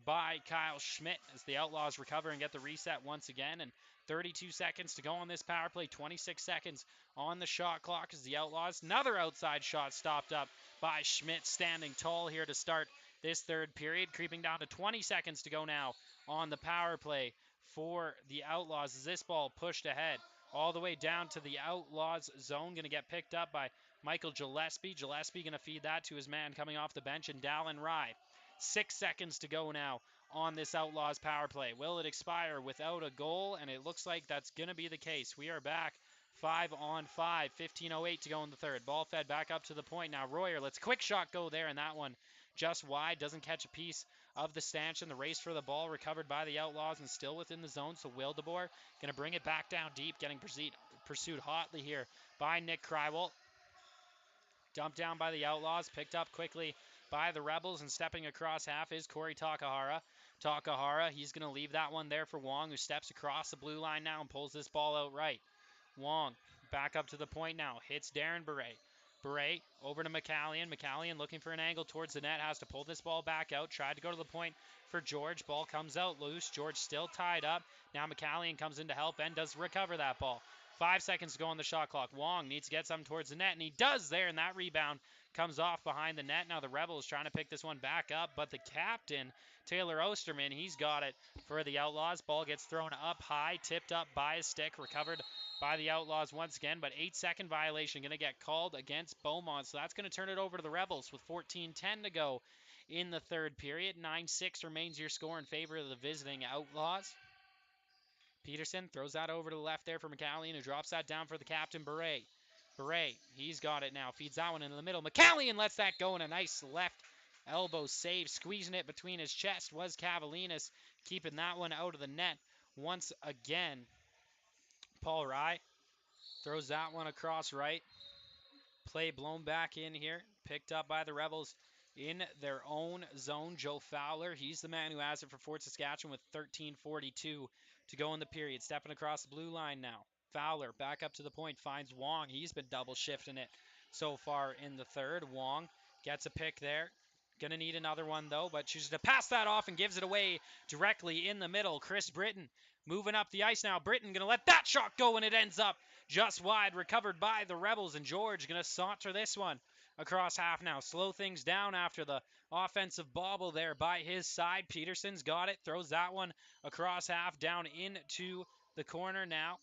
by Kyle Schmidt as the Outlaws recover and get the reset once again. And 32 seconds to go on this power play. 26 seconds on the shot clock as the Outlaws. Another outside shot stopped up by Schmidt, standing tall here to start this third period. Creeping down to 20 seconds to go now on the power play for the Outlaws as this ball pushed ahead all the way down to the Outlaws zone. Going to get picked up by Michael Gillespie. Gillespie going to feed that to his man coming off the bench, and Dallin Rye. 6 seconds to go now on this Outlaws power play. Will it expire without a goal? And it looks like that's going to be the case. We are back 5-on-5. 15:08 to go in the third. Ball fed back up to the point. Now Royer lets a quick shot go there, and that one just wide. Doesn't catch a piece of the stanchion. The race for the ball recovered by the Outlaws and still within the zone. So Wildeboer going to bring it back down deep, getting pursued hotly here by Nick Krywell. Dumped down by the Outlaws, picked up quickly by the Rebels, and stepping across half is Corey Takahara. Takahara, he's going to leave that one there for Wong, who steps across the blue line now and pulls this ball out right. Wong back up to the point now, hits Darren Beret. Beret over to McCallion. McCallion looking for an angle towards the net, has to pull this ball back out. Tried to go to the point for George. Ball comes out loose. George still tied up. Now McCallion comes in to help and does recover that ball. 5 seconds to go on the shot clock. Wong needs to get some towards the net, and he does there, and that rebound comes off behind the net. Now the Rebels trying to pick this one back up, but the captain, Taylor Osterman, he's got it for the Outlaws. Ball gets thrown up high, tipped up by a stick, recovered by the Outlaws once again, but 8-second violation going to get called against Beaumont, so that's going to turn it over to the Rebels with 14:10 to go in the third period. 9-6 remains your score in favor of the visiting Outlaws. Peterson throws that over to the left there for McCallion, who drops that down for the captain, Beret. Beret, he's got it now. Feeds that one into the middle. McCallion lets that go, and a nice left elbow save. Squeezing it between his chest was Cavalinas, keeping that one out of the net once again. Paul Rye throws that one across right. Play blown back in here. Picked up by the Rebels in their own zone. Joe Fowler, he's the man who has it for Fort Saskatchewan with 13:42 to go in the period. Stepping across the blue line now. Fowler back up to the point, finds Wong. He's been double shifting it so far in the third. Wong gets a pick there. Gonna need another one though, but chooses to pass that off and gives it away directly in the middle. Chris Britton moving up the ice now. Britton gonna let that shot go, and it ends up just wide. Recovered by the Rebels, and George gonna saunter this one across half now. Slow things down after the offensive bobble there by his side. Peterson's got it. Throws that one across half down into the corner now.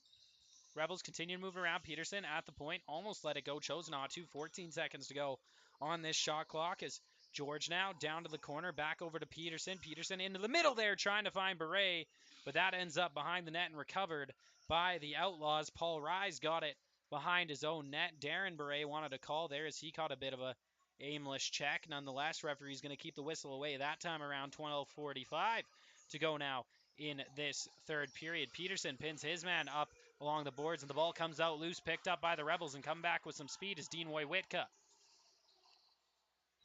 Rebels continue to move around. Peterson at the point. Almost let it go. Chose not to. 14 seconds to go on this shot clock as George now down to the corner. Back over to Peterson. Peterson into the middle there trying to find Beret. But that ends up behind the net and recovered by the Outlaws. Paul Rye's got it behind his own net. Darren Beret wanted a call there as he caught a bit of a aimless check. Nonetheless, referee's going to keep the whistle away that time around. 12:45 to go now in this third period. Peterson pins his man up along the boards, and the ball comes out loose, picked up by the Rebels, and come back with some speed is Dean Wojwitka.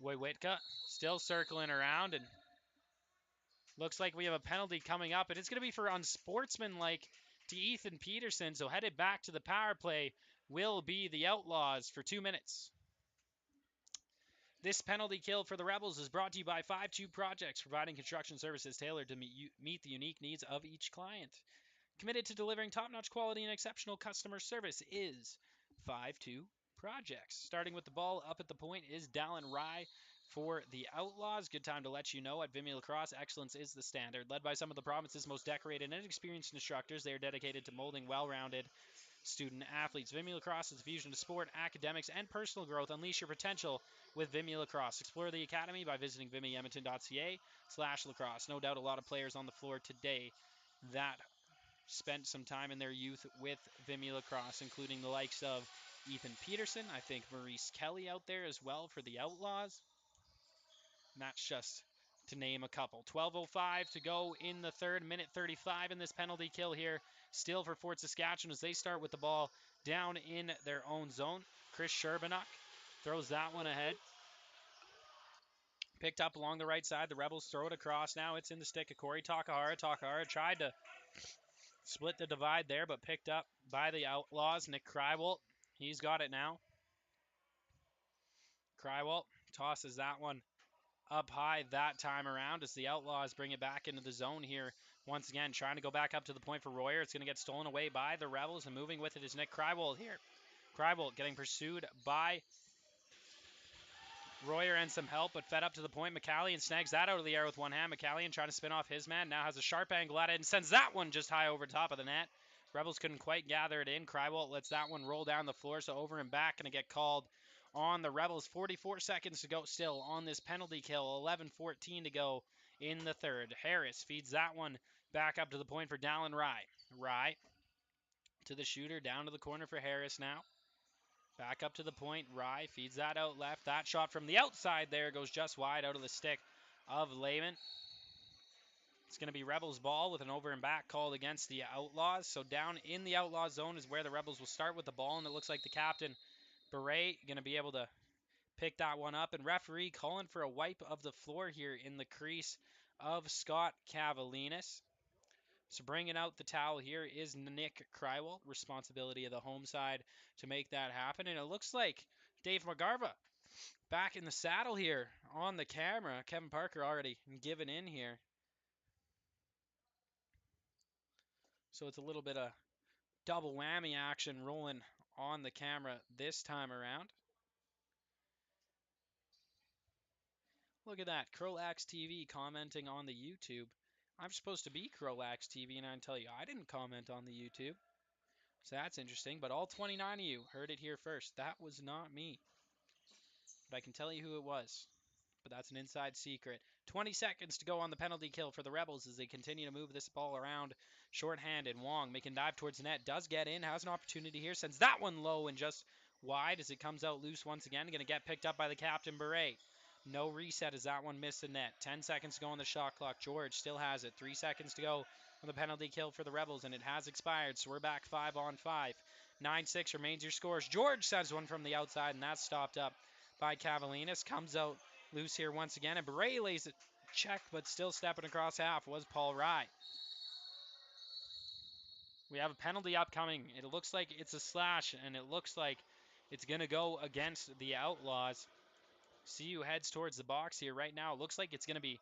Wojwitka still circling around, and looks like we have a penalty coming up. It's going to be for unsportsmanlike to Ethan Peterson, so headed back to the power play will be the Outlaws for 2 minutes. This penalty kill for the Rebels is brought to you by 5-2 Projects, providing construction services tailored to meet the unique needs of each client. Committed to delivering top-notch quality and exceptional customer service is 5-2 Projects. Starting with the ball up at the point is Dallin Rye for the Outlaws. Good time to let you know at Vimy Lacrosse, excellence is the standard. Led by some of the province's most decorated and experienced instructors, they are dedicated to molding well-rounded student athletes. Vimy Lacrosse is a fusion of sport, academics, and personal growth. Unleash your potential with Vimy Lacrosse. Explore the academy by visiting vimyedmonton.ca/lacrosse. No doubt a lot of players on the floor today that spent some time in their youth with Vimy Lacrosse, including the likes of Ethan Peterson. I think Maurice Kelly out there as well for the Outlaws. And that's just to name a couple. 12:05 to go in the third, minute 35 in this penalty kill here. still for Fort Saskatchewan as they start with the ball down in their own zone. Chris Sherbanuk throws that one ahead. Picked up along the right side. The Rebels throw it across now. It's in the stick of Corey Takahara. Takahara tried to split the divide there, but picked up by the Outlaws. Nick Krywalt, he's got it now. Krywalt tosses that one up high that time around as the Outlaws bring it back into the zone here. Once again, trying to go back up to the point for Royer. It's going to get stolen away by the Rebels, and moving with it is Nick Krywalt here. Krywalt getting pursued by Royer and some help, but fed up to the point. McCallion snags that out of the air with one hand. McCallion trying to spin off his man. Now has a sharp angle at it and sends that one just high over top of the net. Rebels couldn't quite gather it in. Krywalt lets that one roll down the floor, so over and back. Going to get called on the Rebels. 44 seconds to go still on this penalty kill. 11-14 to go in the third. Harris feeds that one back up to the point for Dallin Rye. Rye to the shooter, down to the corner for Harris now. Back up to the point. Rye feeds that out left. That shot from the outside there goes just wide out of the stick of Lehman. It's going to be Rebels ball with an over and back called against the Outlaws. So down in the Outlaws zone is where the Rebels will start with the ball, and it looks like the captain, Beret, going to be able to pick that one up. And referee calling for a wipe of the floor here in the crease of Scott Cavalinas. So bringing out the towel here is Nick Krywalt. Responsibility of the home side to make that happen. And it looks like Dave McGarva back in the saddle here on the camera. Kevin Parker already given in here. So it's a little bit of double whammy action rolling on the camera this time around. Look at that. CROW LAX TV commenting on the YouTube. I'm supposed to be CROW LAX TV, and I tell you, I didn't comment on the YouTube. So that's interesting. But all 29 of you heard it here first. That was not me. But I can tell you who it was. But that's an inside secret. 20 seconds to go on the penalty kill for the Rebels as they continue to move this ball around shorthanded. Wong making dive towards the net. Does get in. Has an opportunity here. Sends that one low and just wide as it comes out loose once again. Going to get picked up by the captain, Beret. No reset as that one missed the net. 10 seconds to go on the shot clock. George still has it. 3 seconds to go on the penalty kill for the Rebels, and it has expired. So we're back 5-on-5. 9-6 remains your scores. George sends one from the outside, and that's stopped up by Cavalinas. Comes out loose here once again, and Beret lays it check, but still stepping across half was Paul Rye. We have a penalty upcoming. It looks like it's a slash, and it looks like it's going to go against the Outlaws. See who heads towards the box here right now. It looks like it's going to be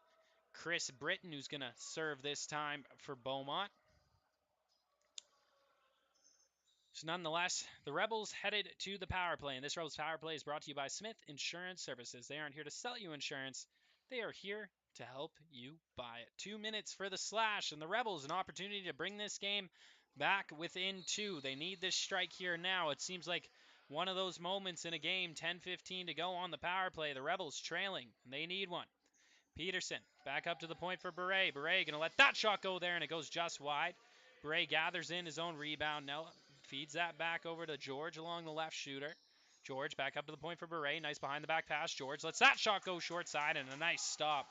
Chris Britton who's going to serve this time for Beaumont. So nonetheless, the Rebels headed to the power play, and this Rebels power play is brought to you by Smith Insurance Services. They aren't here to sell you insurance. They are here to help you buy it. 2 minutes for the slash, and the Rebels an opportunity to bring this game back within 2. They need this strike here now. It seems like one of those moments in a game, 10-15 to go on the power play. The Rebels trailing, and they need one. Peterson back up to the point for Beret. Beret going to let that shot go there, and it goes just wide. Beret gathers in his own rebound. Now feeds that back over to George along the left shooter. George back up to the point for Beret. Nice behind the back pass. George lets that shot go short side, and a nice stop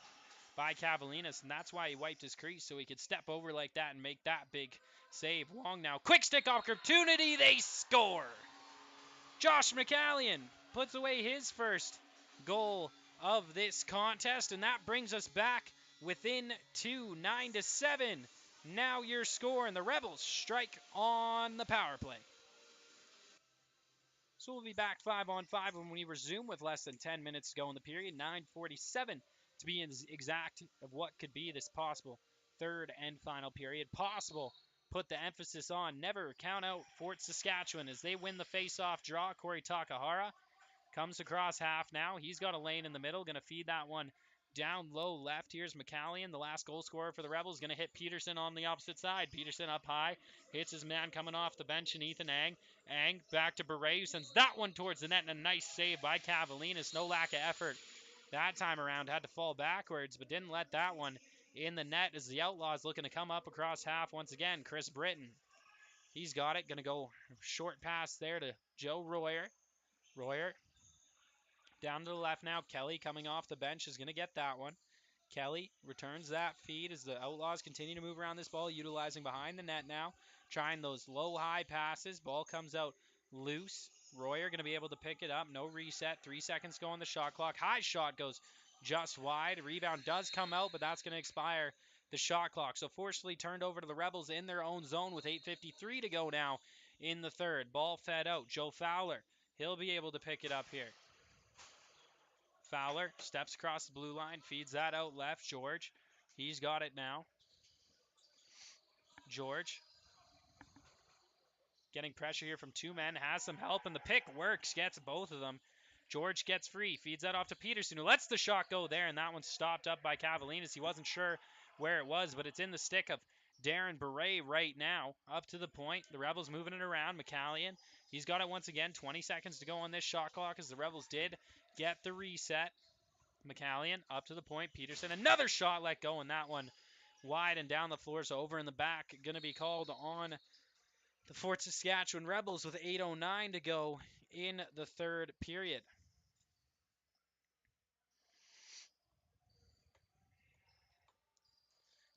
by Cavalinas, and that's why he wiped his crease, so he could step over like that and make that big save. Wong now. Quick stick opportunity. They score. Josh McCallion puts away his first goal of this contest, and that brings us back within 2, 9-7. Now your score, and the Rebels strike on the power play. So we'll be back 5-on-5 when we resume with less than 10 minutes to go in the period. 9:47 to be exact of what could be this possible third and final period. Possible. Put the emphasis on. Never count out Fort Saskatchewan as they win the face-off draw. Corey Takahara comes across half now. He's got a lane in the middle. Going to feed that one down low left. Here's McCallion, the last goal scorer for the Rebels. Going to hit Peterson on the opposite side. Peterson up high. Hits his man coming off the bench in Ethan Ang. Ang back to Beret, who sends that one towards the net, and a nice save by Cavalinas. No lack of effort that time around. Had to fall backwards, but didn't let that one in the net as the Outlaws looking to come up across half once again. Chris Britton. He's got it. Going to go short pass there to Joe Royer. Royer down to the left now. Kelly coming off the bench is going to get that one. Kelly returns that feed as the Outlaws continue to move around this ball, utilizing behind the net now, trying those low-high passes. Ball comes out loose. Royer going to be able to pick it up. No reset. 3 seconds go on the shot clock. High shot goes just wide. Rebound does come out, but that's going to expire the shot clock. So forcefully turned over to the Rebels in their own zone with 8:53 to go now in the third. Ball fed out. Joe Fowler, he'll be able to pick it up here. Fowler steps across the blue line, feeds that out left. George, he's got it now. George getting pressure here from 2 men, has some help, and the pick works, gets both of them. George gets free, feeds that off to Peterson, who lets the shot go there, and that one's stopped up by Cavalinas. He wasn't sure where it was, but it's in the stick of Darren Beret right now. Up to the point, the Rebels moving it around. McCallion, he's got it once again. 20 seconds to go on this shot clock as the Rebels did get the reset. McCallion up to the point. Peterson, another shot let go, and that one wide and down the floor. So over in the back, going to be called on the Fort Saskatchewan Rebels with 8:09 to go in the third period.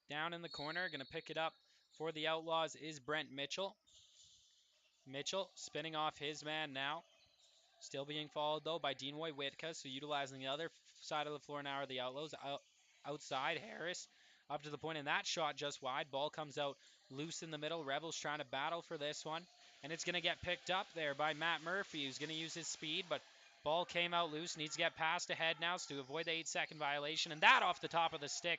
Down in the corner, going to pick it up for the Outlaws is Brent Mitchell. Mitchell spinning off his man now. Still being followed, though, by Deanoy Witka, so utilizing the other side of the floor now are the Outlaws. Outside, Harris up to the point, and that shot just wide. Ball comes out loose in the middle. Rebels trying to battle for this one, and it's going to get picked up there by Matt Murphy, who's going to use his speed, but ball came out loose. Needs to get passed ahead now to avoid the 8-second violation, and that off the top of the stick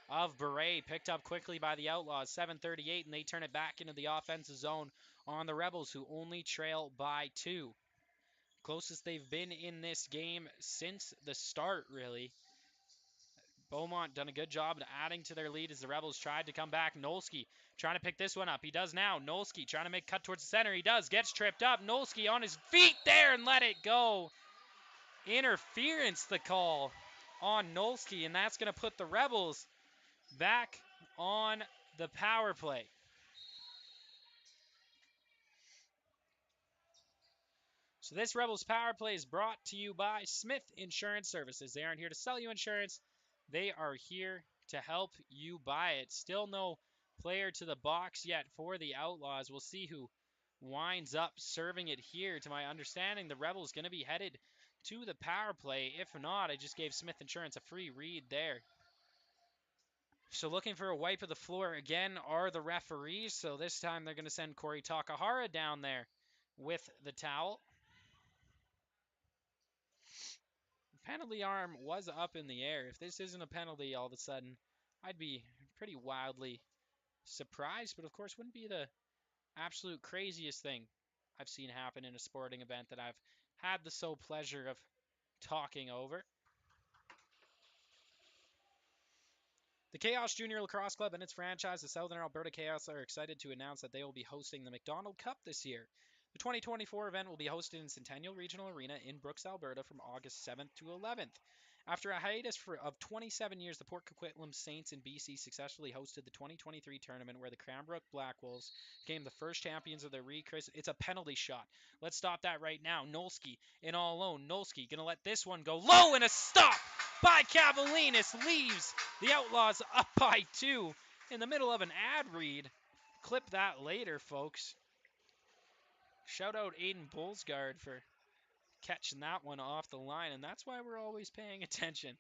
of Beret, picked up quickly by the Outlaws. 7:38, and they turn it back into the offensive zone on the Rebels, who only trail by 2. Closest they've been in this game since the start, really. Beaumont done a good job of adding to their lead as the Rebels tried to come back. Nolski trying to pick this one up. He does now. Nolski trying to make a cut towards the center. He does. Gets tripped up. Nolski on his feet there and let it go. Interference, the call on Nolski, and that's going to put the Rebels back on the power play. So this Rebels Power Play is brought to you by Smith Insurance Services. They aren't here to sell you insurance. They are here to help you buy it. Still no player to the box yet for the Outlaws. We'll see who winds up serving it here. To my understanding, the Rebels going to be headed to the power play. If not, I just gave Smith Insurance a free read there. So looking for a wipe of the floor again are the referees. So this time they're going to send Corey Takahara down there with the towel. Penalty arm was up in the air. If this isn't a penalty all of a sudden, I'd be pretty wildly surprised, but of course wouldn't be the absolute craziest thing I've seen happen in a sporting event that I've had the sole pleasure of talking over. The Chaos Junior Lacrosse Club and its franchise, the Southern Alberta Chaos, are excited to announce that they will be hosting the McDonald Cup this year. The 2024 event will be hosted in Centennial Regional Arena in Brooks, Alberta from August 7th to 11th. After a hiatus of 27 years, the Port Coquitlam Saints in BC successfully hosted the 2023 tournament where the Cranbrook Black Wolves became the first champions of their rechrist. It's a penalty shot. Let's stop that right now. Nolski in all alone. Nolski going to let this one go low, and a stop by Cavalinas leaves the Outlaws up by 2 in the middle of an ad read. Clip that later, folks. Shout out Aiden Bullsgard for catching that one off the line, and that's why we're always paying attention.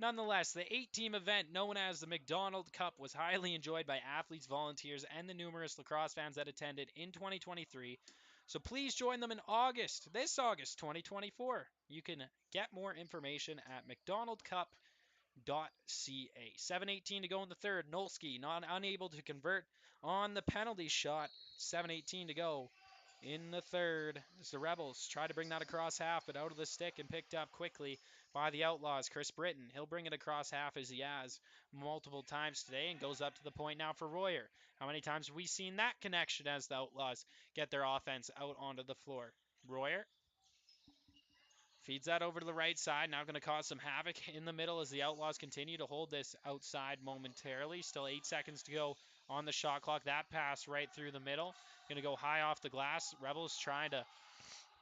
Nonetheless, the 8-team event known as the McDonald Cup was highly enjoyed by athletes, volunteers, and the numerous lacrosse fans that attended in 2023. So please join them in August, this August 2024. You can get more information at mcdonaldcup.ca. 7:18 to go in the third. Nolski unable to convert on the penalty shot. 7:18 to go in the third as the Rebels try to bring that across half, but out of the stick and picked up quickly by the Outlaws. Chris Britton, he'll bring it across half as he has multiple times today and goes up to the point now for Royer. How many times have we seen that connection as the Outlaws get their offense out onto the floor? Royer feeds that over to the right side. Now going to cause some havoc in the middle as the Outlaws continue to hold this outside momentarily. Still 8 seconds to go on the shot clock. That pass right through the middle. Going to go high off the glass. Rebels trying to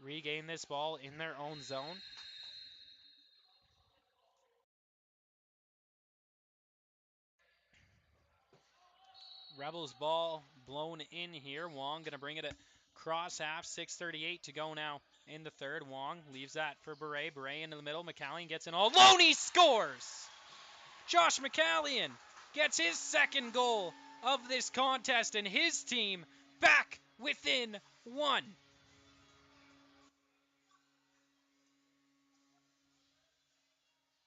regain this ball in their own zone. Rebels ball blown in here. Wong going to bring it across half. 6:38 to go now in the third. Wong leaves that for Beret. Beret into the middle. McCallion gets in all alone. He scores! Josh McCallion gets his second goal of this contest and his team back within one.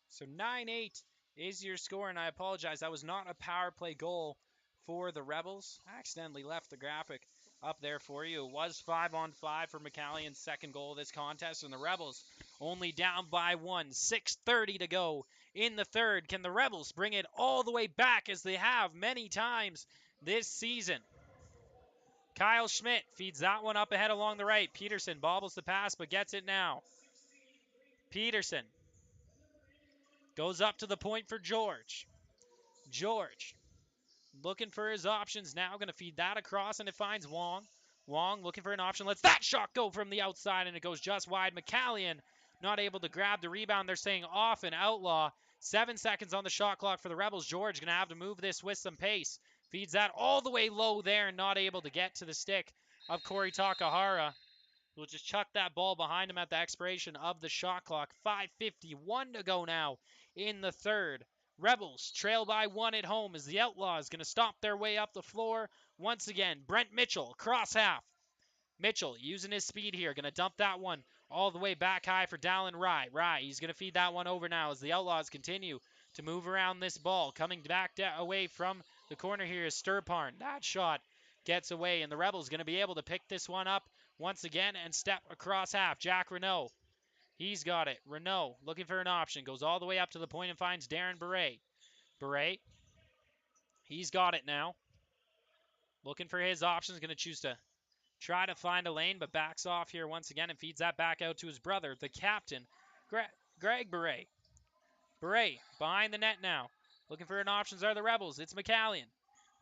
So 9-8 is your score, and I apologize. That was not a power play goal for the Rebels. I accidentally left the graphic up there for you. It was 5-on-5 for McCallion's second goal of this contest, and the Rebels only down by one. 6:30 to go in the third. Can the Rebels bring it all the way back as they have many times this season? Kyle Schmidt feeds that one up ahead along the right. Peterson bobbles the pass but gets it now. Peterson goes up to the point for George. George looking for his options now. Going to feed that across, and it finds Wong. Wong looking for an option. Lets that shot go from the outside, and it goes just wide. McCallion not able to grab the rebound. They're saying off an outlaw. 7 seconds on the shot clock for the Rebels. George going to have to move this with some pace. Feeds that all the way low there, not able to get to the stick of Corey Takahara. We'll just chuck that ball behind him at the expiration of the shot clock. 5:51 to go now in the third. Rebels trail by one at home as the Outlaws going to stomp their way up the floor once again. Brent Mitchell, cross half. Mitchell using his speed here, going to dump that one all the way back high for Dallin Rye. Rye, he's going to feed that one over now as the Outlaws continue to move around this ball. Coming back away from the corner here is Sturparn. That shot gets away, and the Rebels going to be able to pick this one up once again and step across half. Jack Renault, he's got it. Renault looking for an option, goes all the way up to the point and finds Darren Beret. Beret, he's got it now. Looking for his options, going to choose to try to find a lane, but backs off here once again and feeds that back out to his brother, the captain, Greg Beret. Beret behind the net now. Looking for an options are the Rebels. It's McCallion.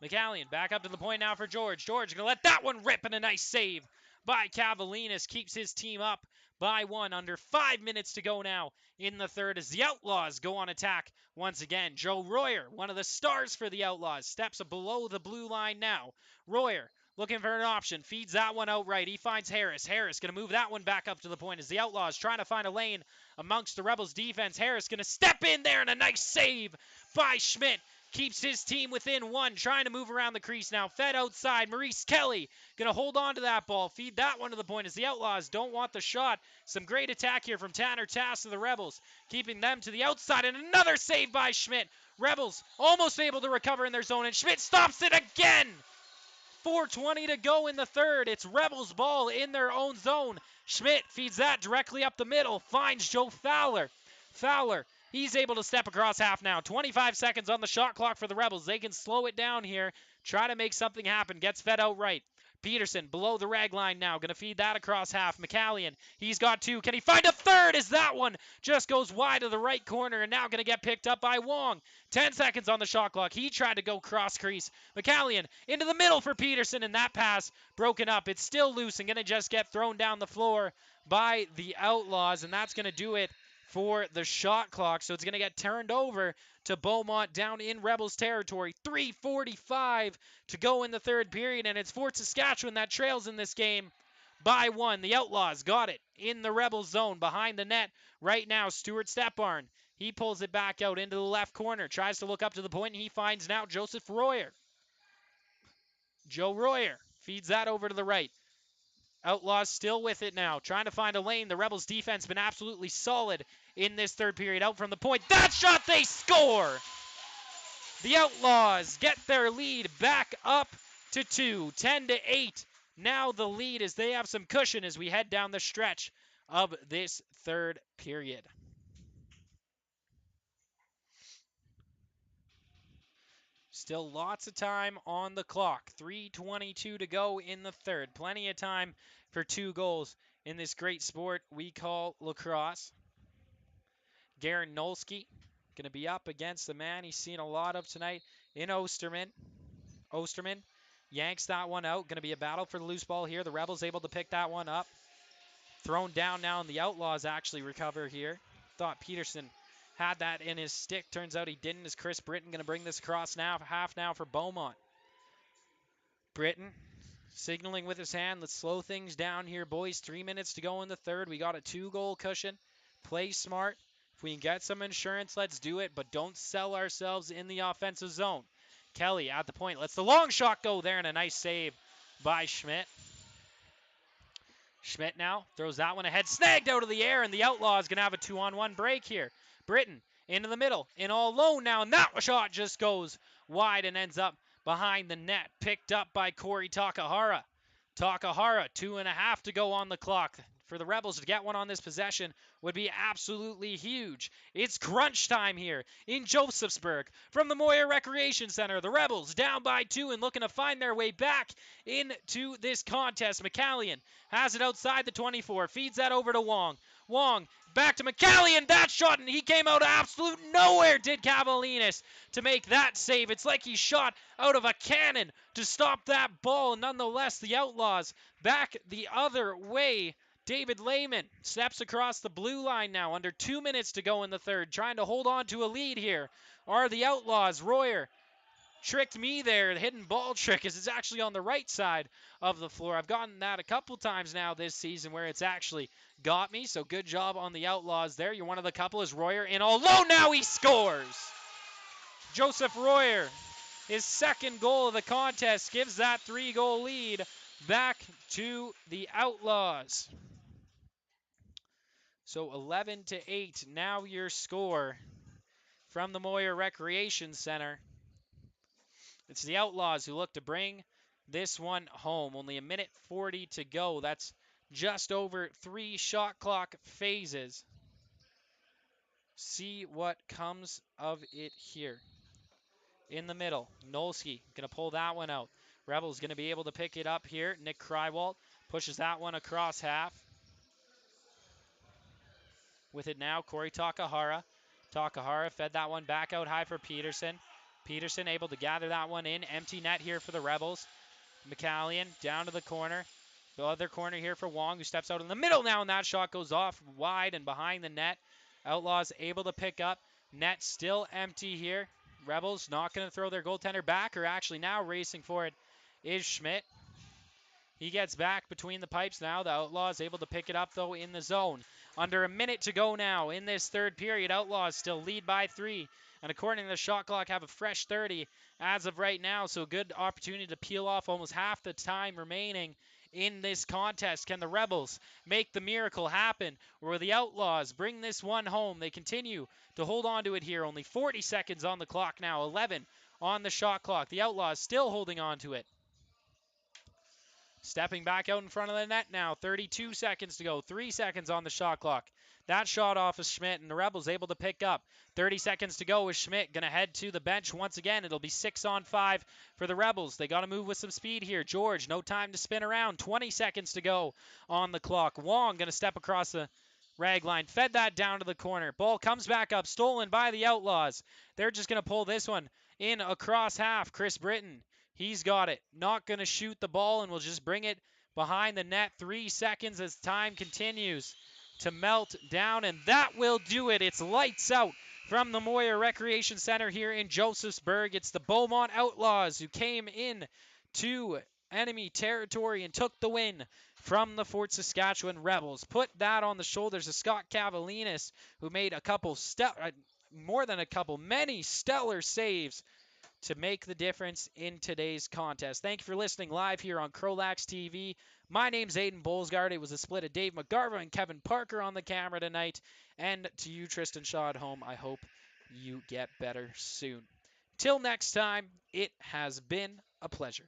McCallion back up to the point now for George. George going to let that one rip, and a nice save by Cavalinas. Keeps his team up by one. Under 5 minutes to go now in the third as the Outlaws go on attack once again. Joe Royer, one of the stars for the Outlaws, steps below the blue line now. Royer looking for an option. Feeds that one outright. He finds Harris. Harris going to move that one back up to the point as the Outlaws trying to find a lane amongst the Rebels defense. Harris going to step in there, and a nice save by Schmidt. Keeps his team within one, trying to move around the crease now. Fed outside. Maurice Kelly going to hold on to that ball. Feed that one to the point as the Outlaws don't want the shot. Some great attack here from Tanner Tass to the Rebels, keeping them to the outside. And another save by Schmidt. Rebels almost able to recover in their zone, and Schmidt stops it again. 4:20 to go in the third. It's Rebels ball in their own zone. Schmidt feeds that directly up the middle. Finds Joe Fowler. Fowler, he's able to step across half now. 25 seconds on the shot clock for the Rebels. They can slow it down here. Try to make something happen. Gets fed out right. Peterson below the rag line now. Going to feed that across half. McCallion, he's got two. Can he find a third? As that one just goes wide of the right corner and now going to get picked up by Wong. 10 seconds on the shot clock. He tried to go cross crease. McCallion into the middle for Peterson, and that pass broken up. It's still loose and going to just get thrown down the floor by the Outlaws, and that's going to do it for the shot clock. So it's going to get turned over to Beaumont down in Rebels territory. 3:45 to go in the third period, and it's Fort Saskatchewan that trails in this game by one. The Outlaws got it in the Rebels zone behind the net right now. Stuart Stepbarn, he pulls it back out into the left corner, tries to look up to the point, and he finds now Joseph Royer. Joe Royer feeds that over to the right. Outlaws still with it now, trying to find a lane. The Rebels defense been absolutely solid in this third period. Out from the point, that shot, they score! The Outlaws get their lead back up to 2, 10-8. Now the lead as they have some cushion as we head down the stretch of this third period. Still lots of time on the clock. 3:22 to go in the third. Plenty of time for 2 goals in this great sport we call lacrosse. Garen Nolsky going to be up against the man he's seen a lot of tonight in Osterman. Osterman yanks that one out. Going to be a battle for the loose ball here. The Rebels able to pick that one up. Thrown down now, and the Outlaws actually recover here. Thought Peterson had that in his stick. Turns out he didn't. Is Chris Britton going to bring this across now, half now for Beaumont. Britton signaling with his hand. Let's slow things down here, boys. 3 minutes to go in the third. We got a 2-goal cushion. Play smart. If we can get some insurance, let's do it, but don't sell ourselves in the offensive zone. Kelly at the point. Lets the long shot go there, and a nice save by Schmidt. Schmidt now throws that one ahead, snagged out of the air, and the Outlaws going to have a 2-on-1 break here. Britton into the middle, in all alone now, and that shot just goes wide and ends up behind the net, picked up by Corey Takahara. Takahara, 2.5 to go on the clock. For the Rebels to get one on this possession would be absolutely huge. It's crunch time here in Josephsburg from the Moyer Recreation Center. The Rebels down by 2 and looking to find their way back into this contest. McCallion has it outside the 24, feeds that over to Wong. Wong back to McCallion, that shot, and he came out of absolute nowhere, did Cavalinas, to make that save. It's like he shot out of a cannon to stop that ball. Nonetheless, the Outlaws back the other way. David Lehman steps across the blue line now, under 2 minutes to go in the third, trying to hold on to a lead here. Are the Outlaws? Royer tricked me there. The hidden ball trick is it's actually on the right side of the floor. I've gotten that a couple times now this season where it's actually got me, so good job on the Outlaws there. You're one of the couple is Royer in all low. Now he scores! Joseph Royer, his second goal of the contest, gives that 3-goal lead back to the Outlaws. So 11-8, now your score from the Moyer Recreation Center. It's the Outlaws who look to bring this one home. Only 1:40 to go. That's just over 3 shot clock phases. See what comes of it here. In the middle, Nolski going to pull that one out. Rebels going to be able to pick it up here. Nick Krywalt pushes that one across half. With it now, Corey Takahara. Takahara fed that one back out high for Peterson. Peterson able to gather that one in. Empty net here for the Rebels. McCallion down to the corner. The other corner here for Wong, who steps out in the middle now, and that shot goes off wide and behind the net. Outlaws able to pick up. Net still empty here. Rebels not going to throw their goaltender back, or actually now racing for it is Schmidt. He gets back between the pipes now. The Outlaws able to pick it up, though, in the zone. Under a minute to go now in this third period. Outlaws still lead by 3. And according to the shot clock, have a fresh 30 as of right now. So good opportunity to peel off almost half the time remaining in this contest. Can the Rebels make the miracle happen? Or will the Outlaws bring this one home? They continue to hold on to it here. Only 40 seconds on the clock now. 11 on the shot clock. The Outlaws still holding on to it. Stepping back out in front of the net now. 32 seconds to go. 3 seconds on the shot clock. That shot off of Schmidt, and the Rebels able to pick up. 30 seconds to go with Schmidt. Going to head to the bench once again. It'll be 6-on-5 for the Rebels. They got to move with some speed here. George, no time to spin around. 20 seconds to go on the clock. Wong going to step across the rag line. Fed that down to the corner. Ball comes back up. Stolen by the Outlaws. They're just going to pull this one in across half. Chris Britton. He's got it. Not going to shoot the ball, and we'll just bring it behind the net. 3 seconds as time continues to melt down, and that will do it. It's lights out from the Moyer Recreation Center here in Josephsburg. It's the Beaumont Outlaws who came in to enemy territory and took the win from the Fort Saskatchewan Rebels. Put that on the shoulders of Scott Cavalinas, who made a couple, many stellar saves to make the difference in today's contest. Thank you for listening live here on CROW LAX TV. My name's Aiden Bolsgaard. It was a split of Dave McGarva and Kevin Parker on the camera tonight. And to you, Tristan Shaw at home, I hope you get better soon. Till next time, it has been a pleasure.